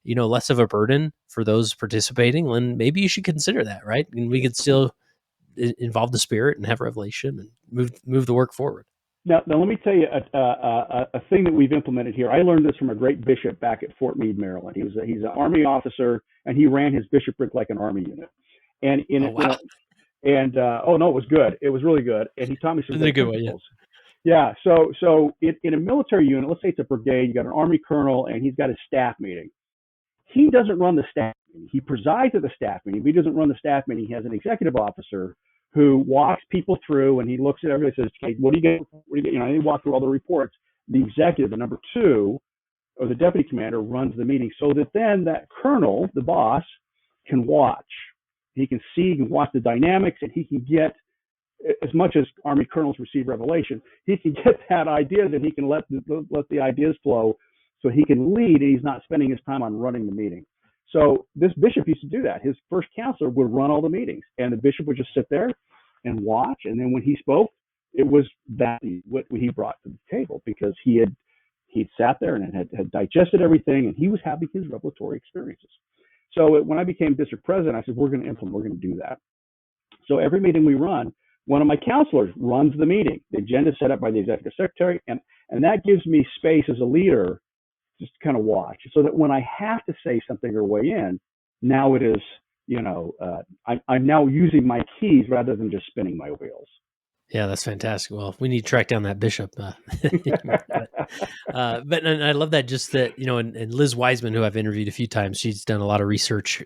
less of a burden for those participating, then maybe you should consider that. Right. And we could still involve the Spirit and have revelation and move the work forward. Now let me tell you a thing that we've implemented here. I learned this from a great bishop back at Fort Meade, Maryland. He's an Army officer, and he ran his bishopric like an Army unit. And it was good. It was really good, and he taught me some good principles. Yeah. So in a military unit, let's say it's a brigade, you got an Army colonel, and he's got a staff meeting. He doesn't run the staff meeting. He presides at the staff meeting. But he doesn't run the staff meeting. He has an executive officer who walks people through, and he looks at everybody and says, okay, what do you get? And he walks through all the reports. The executive, the number 2, or the deputy commander runs the meeting so that then that colonel, the boss, can watch. He can see, he can watch the dynamics, and he can get, as much as Army colonels receive revelation, he can get that idea that he can let the ideas flow so he can lead, and he's not spending his time on running the meeting. So this bishop used to do that. His first counselor would run all the meetings, and the bishop would just sit there and watch. And then when he spoke, it was what he brought to the table because he'd sat there and had digested everything, and he was having his revelatory experiences. So when I became district president, I said, we're going to do that. So every meeting we run, one of my counselors runs the meeting. The agenda is set up by the executive secretary, and that gives me space as a leader just to kind of watch, so that when I have to say something or weigh in, now it is, I'm now using my keys rather than just spinning my wheels. Yeah, that's fantastic. Well, we need to track down that bishop. But and I love that just that, and Liz Wiseman, who I've interviewed a few times, she's done a lot of research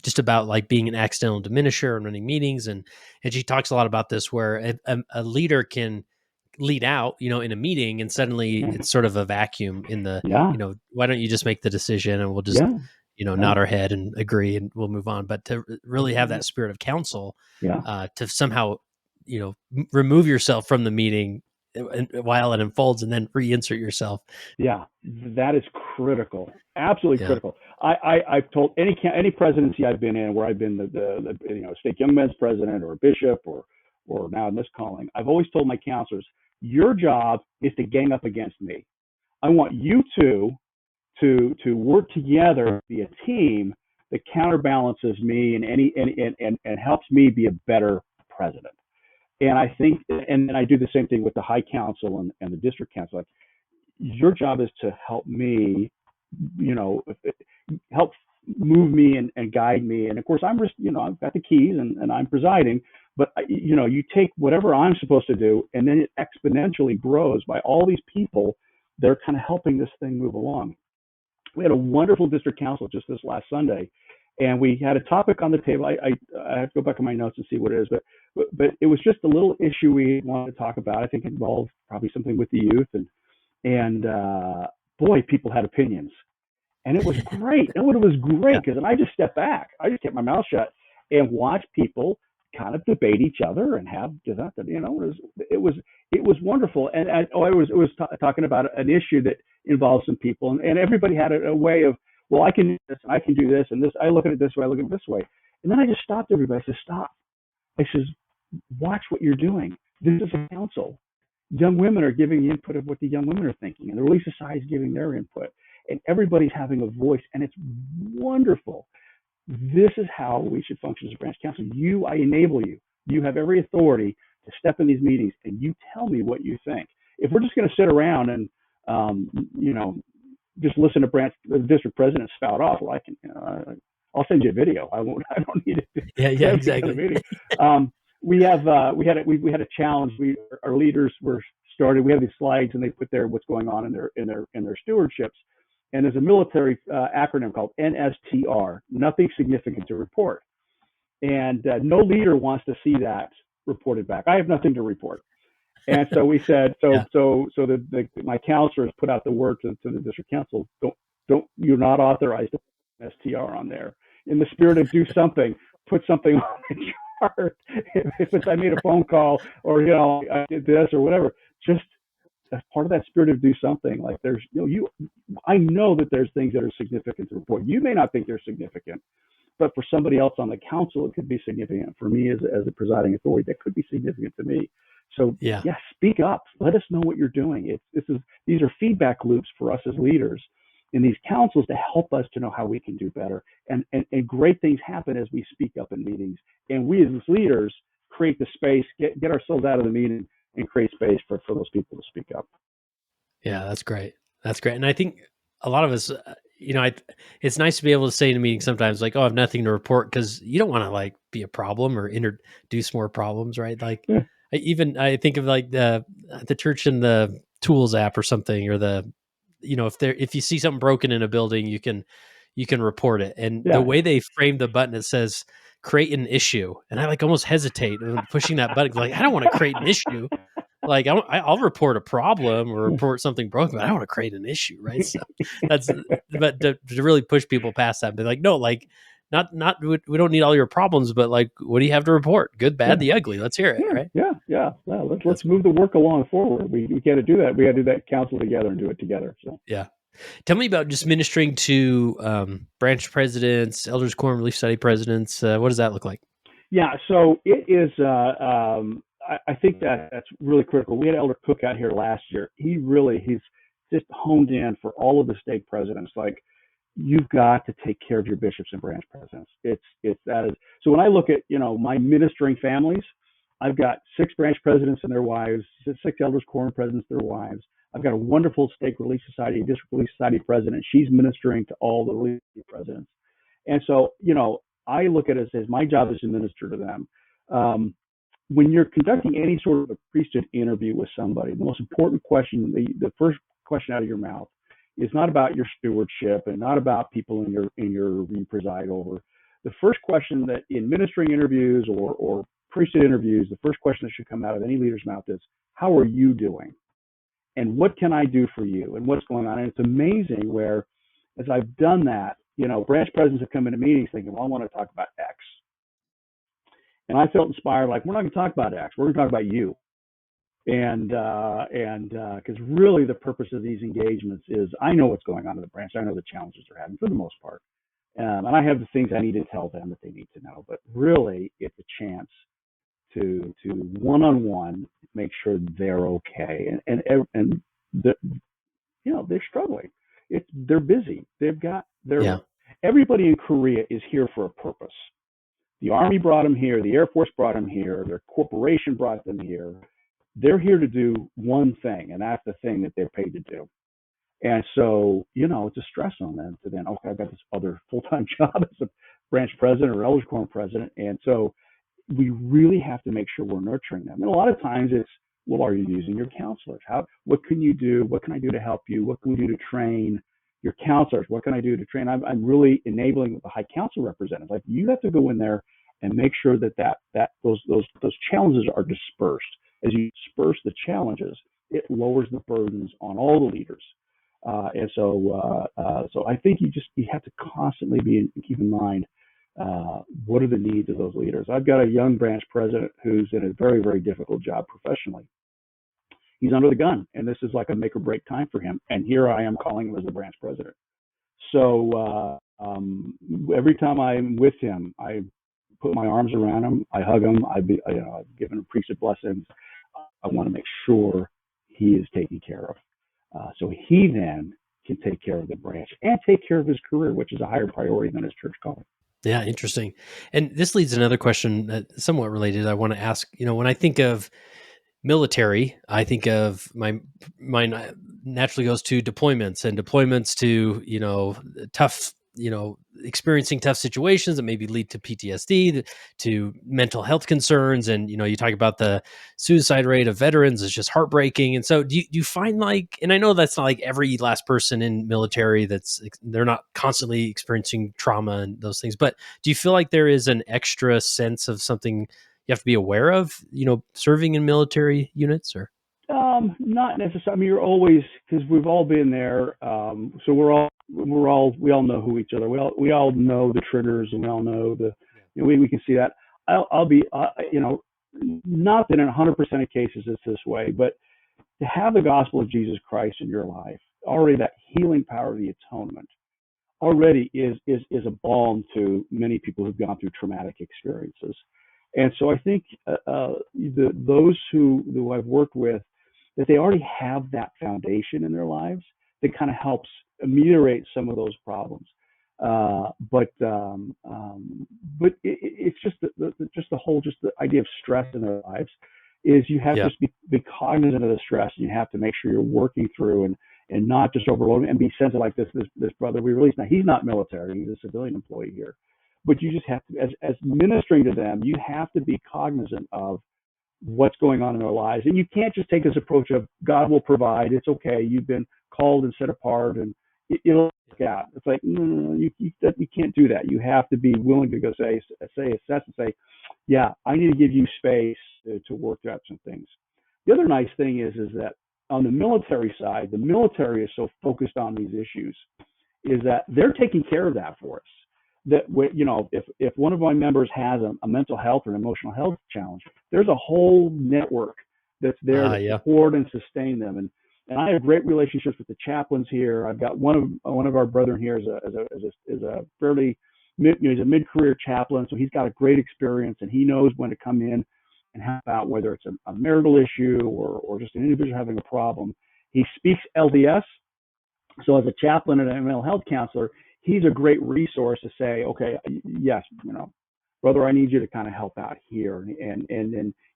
just about like being an accidental diminisher and running meetings. And she talks a lot about this where a leader can lead out, in a meeting and suddenly it's sort of a vacuum in the, why don't you just make the decision and we'll just, nod our head and agree and we'll move on. But to really have that spirit of counsel, to somehow, remove yourself from the meeting while it unfolds and then reinsert yourself. Yeah, that is critical. Absolutely critical. I've told any presidency I've been in where I've been the stake young men's president or a bishop or now in this calling, I've always told my counselors, your job is to gang up against me. I want you two to work together, be a team that counterbalances me and helps me be a better president. And I think, and I do the same thing with the high council and the district council. Like, your job is to help me, help move me and guide me. And of course, I've got the keys and I'm presiding. But, you take whatever I'm supposed to do, and then it exponentially grows by all these people that are kind of helping this thing move along. We had a wonderful district council just this last Sunday, And we had a topic on the table. I have to go back in my notes and see what it is, but it was just a little issue we wanted to talk about. I think it involved probably something with the youth, and boy, people had opinions, and it was great. And it was great because I just stepped back. I just kept my mouth shut and watched people kind of debate each other and have, it was wonderful. And I was talking about an issue that involves some people, and everybody had a way of, well, I can do this, and I can do this, and this. I look at it this way, I look at it this way, and then I just stopped everybody. I said, stop. I says, watch what you're doing. This is a council. Young women are giving the input of what the young women are thinking, and the Relief Society is giving their input, and everybody's having a voice, and it's wonderful. This is how we should function as a branch council. I enable you. You have every authority to step in these meetings, and you tell me what you think. If we're just going to sit around and, just listen to the district president spout off, well, I'll send you a video. I don't need it. Yeah, exactly. We had a challenge. Our leaders were started. We have these slides, and they put what's going on in their stewardships. And there's a military acronym called NSTR, nothing significant to report. And no leader wants to see that reported back. I have nothing to report. And so we said, my counselors put out the word to the district council, you're not authorized to put STR on there. In the spirit of do something, put something on the chart. If it's I made a phone call, or I did this or whatever, just as part of that spirit of do something. Like there's I know that there's things that are significant to report. You may not think they're significant, but for somebody else on the council, it could be significant. For me as a presiding authority, that could be significant to me. So yeah, speak up. Let us know what you're doing. These are feedback loops for us as leaders in these councils to help us to know how we can do better. And great things happen as we speak up in meetings. And we as leaders create the space, get ourselves out of the meeting and create space for those people to speak up. Yeah, that's great. That's great. And I think a lot of us, it's nice to be able to say in a meeting sometimes like, oh, I have nothing to report, because you don't want to like be a problem or introduce more problems, right? Like I think of like the church and the tools app or something, or if you see something broken in a building, you can report it. And the way they frame the button, it says create an issue. And I like almost hesitate when pushing that button. Like, I don't want to create an issue. Like I'll report a problem or report something broken, but I don't want to create an issue. Right. So but to really push people past that and be like, no, like not, we don't need all your problems, but like, what do you have to report? Good, bad, the ugly. Let's hear it. Right. Yeah. Well, let's move the work along forward. We got to do that. We got to do that council together and do it together. So yeah. Tell me about just ministering to branch presidents, elders quorum, relief society presidents. What does that look like? Yeah, so it is. I think that's really critical. We had Elder Cook out here last year. He's just honed in for all of the stake presidents. Like, you've got to take care of your bishops and branch presidents. So when I look at my ministering families, I've got 6 branch presidents and their wives, 6 elders quorum presidents, their wives. I've got a wonderful stake relief society, district relief society president. She's ministering to all the relief presidents. And so, I look at it as my job is to minister to them. When you're conducting any sort of a priesthood interview with somebody, the most important question, the first question out of your mouth, is not about your stewardship and not about people you preside over. The first question that in ministering interviews or priesthood interviews, the first question that should come out of any leader's mouth is, how are you doing? And what can I do for you? And what's going on? And it's amazing where, as I've done that, branch presidents have come into meetings thinking, well, I want to talk about X. And I felt inspired, like, we're not going to talk about X. We're going to talk about you. And because really the purpose of these engagements is, I know what's going on in the branch. I know the challenges they're having for the most part. And I have the things I need to tell them that they need to know. But really, it's a chance to one-on-one make sure they're okay. And they're struggling. They're busy. Everybody in Korea is here for a purpose. The Army brought them here. The Air Force brought them here. Their corporation brought them here. They're here to do one thing, and that's the thing that they're paid to do. And so, it's a stress on them to then, okay, I've got this other full-time job as a branch president or elders quorum president. And so we really have to make sure we're nurturing them. And a lot of times it's, well, are you using your counselors? What can you do? What can I do to help you? What can we do to train? your counselors. What can I do to train? I'm really enabling the high council representatives. Like, you have to go in there and make sure that those challenges are dispersed. As you disperse the challenges, it lowers the burdens on all the leaders. So I think you have to constantly keep in mind what are the needs of those leaders. I've got a young branch president who's in a very, very difficult job professionally. He's under the gun, and this is like a make or break time for him. And here I am calling him as the branch president. So every time I'm with him, I put my arms around him, I hug him, I've given him priesthood blessings. I want to make sure he is taken care of. So he then can take care of the branch and take care of his career, which is a higher priority than his church calling. Yeah, interesting. And this leads to another question that somewhat related. I want to ask, when I think of military, I think of my mind naturally goes to deployments to, tough, experiencing tough situations that maybe lead to PTSD, to mental health concerns. And, you talk about the suicide rate of veterans is just heartbreaking. And so do you find and I know that's not like every last person in military they're not constantly experiencing trauma and those things, but do you feel like there is an extra sense of something you have to be aware of, serving in military units, or? Not necessarily. I mean, you're always, because we've all been there. So we all know who each other. We all know the triggers, and we all know we can see that. I'll be, not that in 100% of cases it's this way, but to have the gospel of Jesus Christ in your life, already that healing power of the atonement, already is a balm to many people who've gone through traumatic experiences. And so I think those who I've worked with, that they already have that foundation in their lives that kind of helps ameliorate some of those problems. But it's just the idea of stress in their lives is you have to be cognizant of the stress, and you have to make sure you're working through and not just overloading and be sensitive like this brother we released. Now, he's not military, he's a civilian employee here. But you just have to, as ministering to them, you have to be cognizant of what's going on in their lives. And you can't just take this approach of God will provide. It's okay. You've been called and set apart, and it'll work out. It's like, no, you can't do that. You have to be willing to go assess and say, yeah, I need to give you space to work out some things. The other nice thing is that on the military side, the military is so focused on these issues, is that they're taking care of that for us. That, if one of my members has a mental health or an emotional health challenge, there's a whole network that's there to support and sustain them. And I have great relationships with the chaplains here. I've got one of our brethren here is a fairly he's a mid-career chaplain, so he's got a great experience, and he knows when to come in and help out, whether it's a marital issue or just an individual having a problem. He speaks LDS, so as a chaplain and a mental health counselor, he's a great resource to say, okay, yes, brother, I need you to kind of help out here. And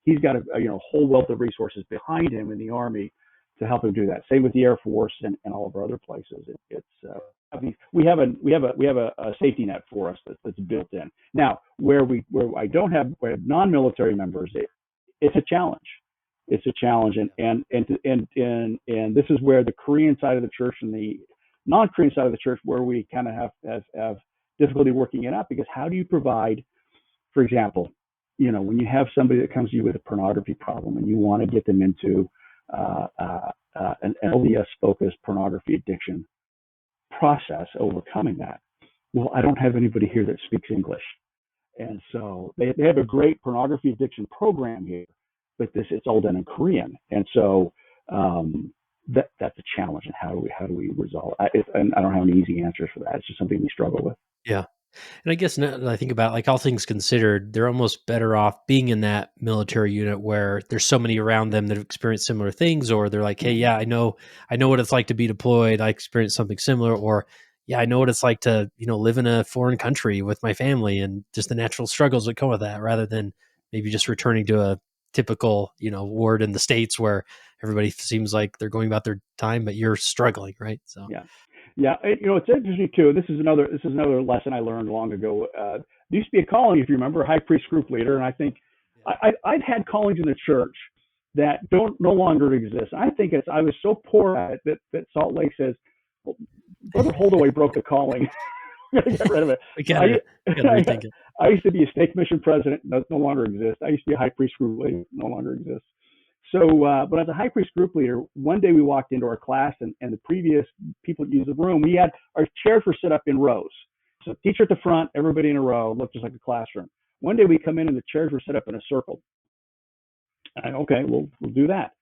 he's got a whole wealth of resources behind him in the Army to help him do that. Same with the Air Force and all of our other places. We have a safety net for us that's built in. Now, where I don't have non-military members, it's a challenge. It's a challenge, and this is where the Korean side of the church and the non-Korean side of the church, where we kind of have difficulty working it out, because how do you provide, for example, when you have somebody that comes to you with a pornography problem and you want to get them into an LDS-focused pornography addiction process, overcoming that. Well, I don't have anybody here that speaks English. And so they have a great pornography addiction program here, but it's all done in Korean. And so that's a challenge. And how do we resolve it? And I don't have any easy answers for that. It's just something we struggle with. Yeah. And I guess now that I think about, like, all things considered, they're almost better off being in that military unit where there's so many around them that have experienced similar things, or they're like, hey, yeah, I know what it's like to be deployed. I experienced something similar, or yeah, I know what it's like to, live in a foreign country with my family and just the natural struggles that come with that, rather than maybe just returning to a typical, ward in the States where everybody seems like they're going about their time, but you're struggling, right? So yeah. Yeah, it's interesting too. This is another lesson I learned long ago. There used to be a calling, if you remember, a high priest group leader, and I think I've had callings in the church that no longer exist. I think I was so poor at it that Salt Lake says, well, Brother Holdaway broke the calling. We got to get rid of it. We So gotta rethink it. I used to be a stake mission president. No longer exists. I used to be a high priest group leader. No longer exists. So, but as a high priest group leader, one day we walked into our class, and the previous people that used the room, we had our chairs were set up in rows. So teacher at the front, everybody in a row, looked just like a classroom. One day we come in and the chairs were set up in a circle. And okay, we'll do that.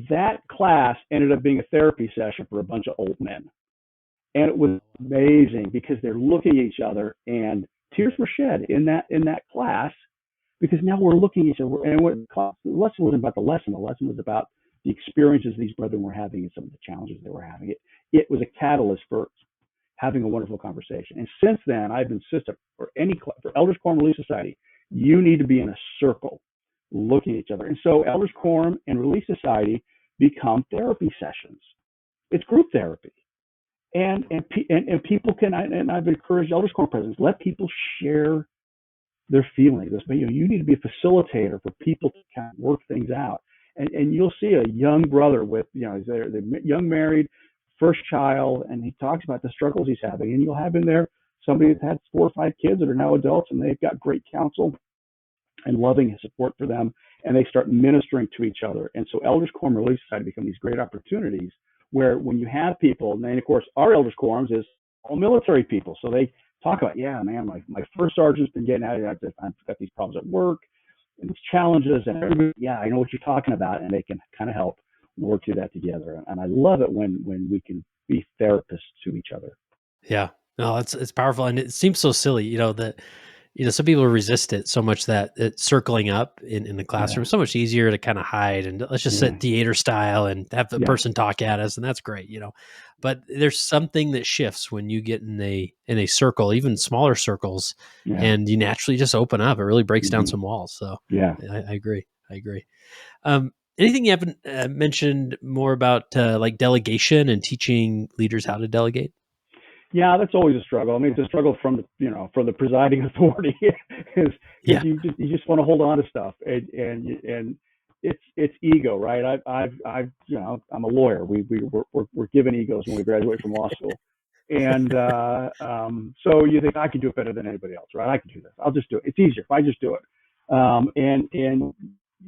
That class ended up being a therapy session for a bunch of old men. And it was amazing because they're looking at each other, and tears were shed in that class, because now we're looking at each other. And the lesson wasn't about the lesson. The lesson was about the experiences these brethren were having and some of the challenges they were having. It was a catalyst for having a wonderful conversation. And since then, I've insisted for Elders Quorum Relief Society, you need to be in a circle looking at each other. And so Elders Quorum and Relief Society become therapy sessions. It's group therapy. And people can, and I've encouraged Elders Quorum presidents, let people share their feelings. You need to be a facilitator for people to kind of work things out. And you'll see a young brother with, they're young married, first child, and he talks about the struggles he's having. And you'll have in there somebody that's had 4 or 5 kids that are now adults, and they've got great counsel and loving support for them, and they start ministering to each other. And so Elders Quorum Relief Society become these great opportunities where when you have people, and then of course our Elders Quorums is all military people, so they talk about, yeah, man, my first sergeant's been getting out of it. I've got these problems at work and these challenges, and everybody, yeah, I know what you're talking about, and they can kind of help work through that together. And I love it when we can be therapists to each other. Yeah, no, it's powerful, and it seems so silly, that some people resist it so much that it's circling up in the classroom is so much easier to kind of hide, and let's just sit theater style and have the person talk at us, and that's great, But there's something that shifts when you get in a circle, even smaller circles, and you naturally just open up. It really breaks down some walls. So I agree. Anything you haven't mentioned more about like delegation and teaching leaders how to delegate? Yeah, that's always a struggle. I mean, it's a struggle from the presiding authority, because you just want to hold on to stuff, and it's ego, right? I'm a lawyer. We're given egos when we graduate from law school, and so you think I can do it better than anybody else, right? I can do this. I'll just do it. It's easier if I just do it.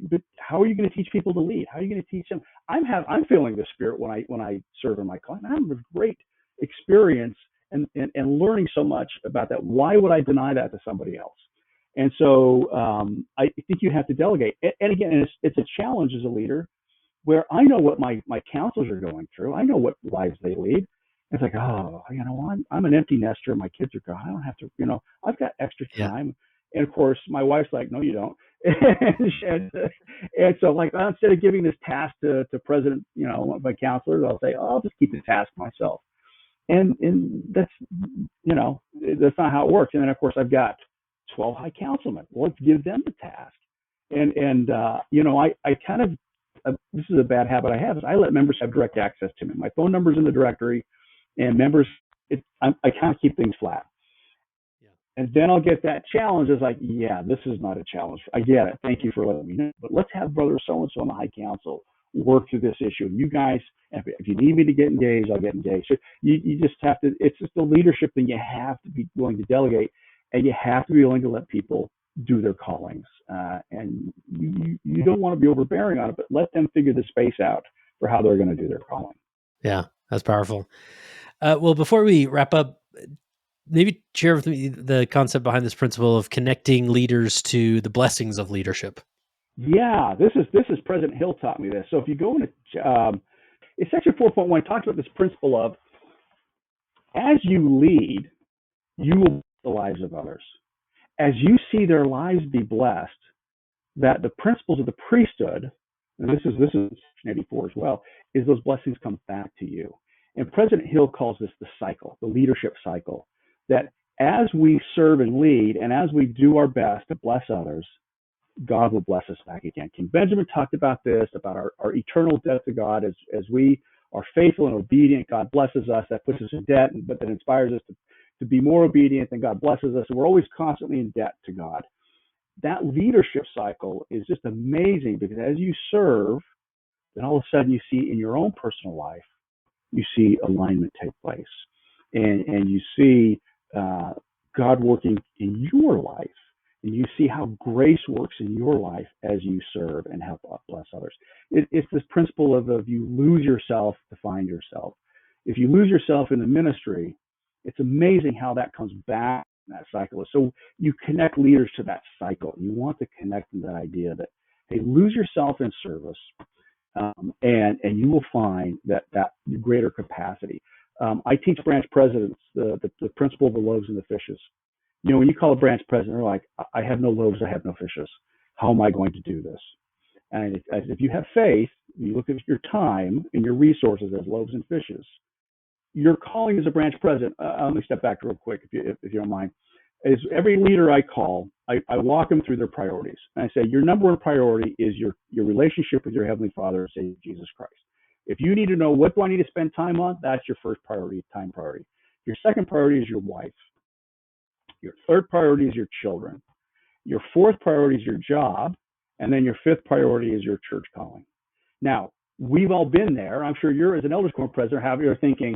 But how are you going to teach people to lead? How are you going to teach them? I'm feeling the spirit when I serve in my client. I'm a great experience and learning so much about that. Why would I deny that to somebody else? And so I think you have to delegate. And again, it's a challenge as a leader, where I know what my counselors are going through. I know what lives they lead. It's like, I'm an empty nester. My kids are gone. I don't have to, I've got extra time. And of course, my wife's like, no, you don't. and so, like, instead of giving this task to President, my counselors, I'll say, I'll just keep the task myself. And that's that's not how it works. And then of course I've got 12 high councilmen. Well, let's give them the task. And I kind of this is a bad habit I have, is I let members have direct access to me. My phone number's in the directory, and members, I kind of keep things flat. And then I'll get that challenge. It's like, this is not a challenge. I get it. Thank you for letting me know. But let's have brother so-and-so on the high council work through this issue. And you guys, if you need me to get engaged, I'll get engaged. So you just have to, it's just the leadership thing. You have to be willing to delegate, and you have to be willing to let people do their callings. And you don't want to be overbearing on it, but let them figure the space out for how they're going to do their calling. Yeah, that's powerful. Well, before we wrap up, maybe share with me the concept behind this principle of connecting leaders to the blessings of leadership. Yeah, this is President Hill taught me this. So if you go into it's section 4.1, it talks about this principle of, as you lead, you will bless the lives of others. As you see their lives be blessed, that the principles of the priesthood, and this is section 84 as well, is those blessings come back to you. And President Hill calls this the cycle, the leadership cycle, that as we serve and lead, and as we do our best to bless others, God will bless us back again. King Benjamin talked about this, about our eternal debt to God. As we are faithful and obedient, God blesses us. That puts us in debt, but that inspires us to be more obedient, and God blesses us. And we're always constantly in debt to God. That leadership cycle is just amazing, because as you serve, then all of a sudden you see in your own personal life, you see alignment take place. and you see God working in your life, and you see how grace works in your life as you serve and help bless others. It's this principle of you lose yourself to find yourself. If you lose yourself in the ministry, it's amazing how that comes back in that cycle. So you connect leaders to that cycle. You want to connect them to that idea that, hey, lose yourself in service, and you will find that greater capacity. I teach branch presidents the principle of the loaves and the fishes. When you call a branch president, they're like, I have no loaves, I have no fishes. How am I going to do this? And if you have faith, you look at your time and your resources as loaves and fishes. Your calling as a branch president, let me step back real quick, if you don't mind, is every leader I call, I walk them through their priorities. And I say, your number one priority is your relationship with your Heavenly Father and Savior, Jesus Christ. If you need to know what do I need to spend time on, that's your first priority, time priority. Your second priority is your wife. Your third priority is your children. Your fourth priority is your job. And then your fifth priority is your church calling. Now, we've all been there. I'm sure you're, as an elders quorum president, you're thinking,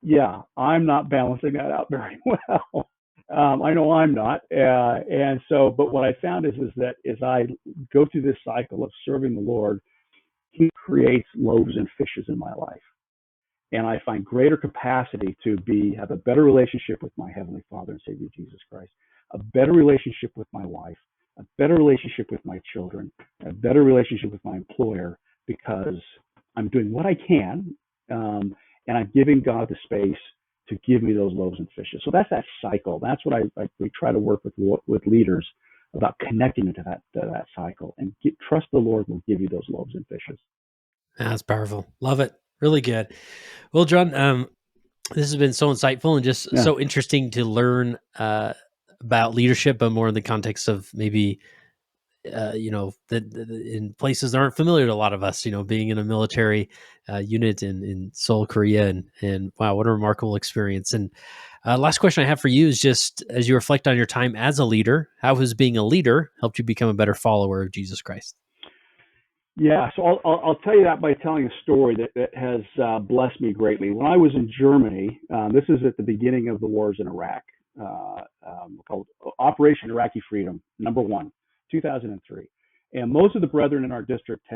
yeah, I'm not balancing that out very well. I know I'm not. And so, but what I found is that as I go through this cycle of serving the Lord, He creates loaves and fishes in my life. And I find greater capacity to have a better relationship with my Heavenly Father and Savior, Jesus Christ, a better relationship with my wife, a better relationship with my children, a better relationship with my employer, because I'm doing what I can, and I'm giving God the space to give me those loaves and fishes. So that's that cycle. That's what we try to work with leaders about connecting into that cycle, and trust the Lord will give you those loaves and fishes. That's powerful. Love it. Really good. Well, John, this has been so insightful and just so interesting to learn about leadership, but more in the context of maybe, in places that aren't familiar to a lot of us, being in a military unit in Seoul, Korea, and wow, what a remarkable experience. And last question I have for you is just as you reflect on your time as a leader, how has being a leader helped you become a better follower of Jesus Christ? Yeah, so I'll tell you that by telling a story that has blessed me greatly. When I was in Germany, this is at the beginning of the wars in Iraq, called Operation Iraqi Freedom, number 1, 2003. And most of the brethren in our district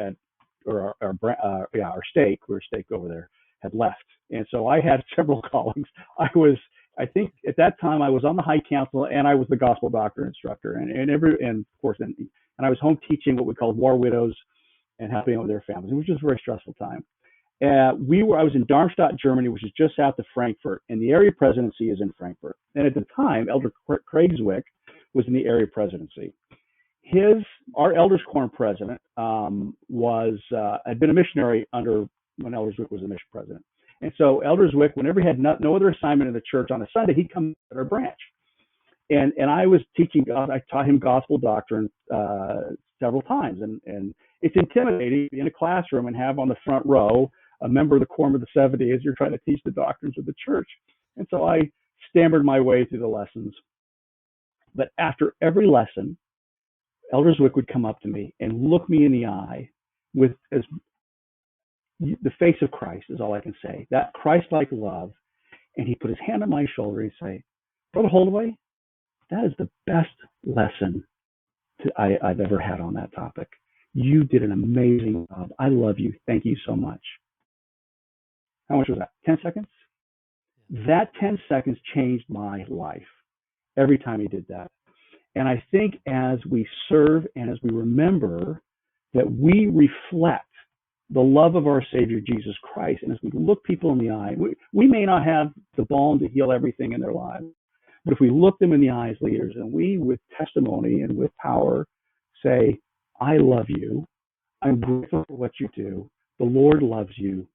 our stake, we were staked over there, had left. And so I had several callings. I think at that time I was on the High Council, and I was the gospel doctor instructor, and of course, and I was home teaching what we called war widows and helping out with their families, which was a very stressful time. I was in Darmstadt, Germany, which is just south of Frankfurt, and the area presidency is in Frankfurt. And at the time, Elder Craig Zwick was in the area presidency. Our elders quorum president had been a missionary when Elder Zwick was the mission president. And so Elder Zwick, whenever he had no other assignment in the church on a Sunday, he'd come to our branch. And I was teaching, I taught him gospel doctrine several times, and it's intimidating to be in a classroom and have on the front row a member of the Quorum of the 70 as you're trying to teach the doctrines of the church. And so I stammered my way through the lessons. But after every lesson, Elder Zwick would come up to me and look me in the eye with the face of Christ is all I can say, that Christ-like love. And he put his hand on my shoulder and say, Brother Holdaway, that is the best lesson I've ever had on that topic. You did an amazing job. I love you. Thank you so much. How much was that? 10 seconds? That 10 seconds changed my life every time he did that. And I think as we serve and as we remember that we reflect the love of our Savior, Jesus Christ, and as we look people in the eye, we may not have the balm to heal everything in their lives, but if we look them in the eye as leaders and we, with testimony and with power, say, I love you. I'm grateful for what you do. The Lord loves you.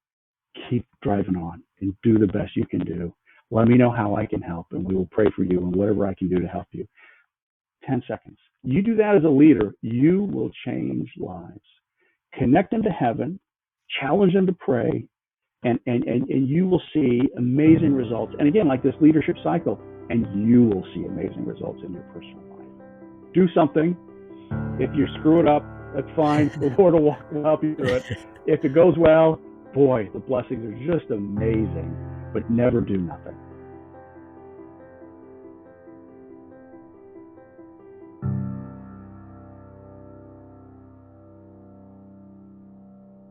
Keep driving on and do the best you can do. Let me know how I can help, and we will pray for you and whatever I can do to help you. 10 seconds. You do that as a leader, you will change lives. Connect them to heaven, challenge them to pray, and you will see amazing results. And again, like this leadership cycle, and you will see amazing results in your personal life. Do something. If you screw it up, that's fine. The Lord will help you through it. If it goes well, boy, the blessings are just amazing. But never do nothing.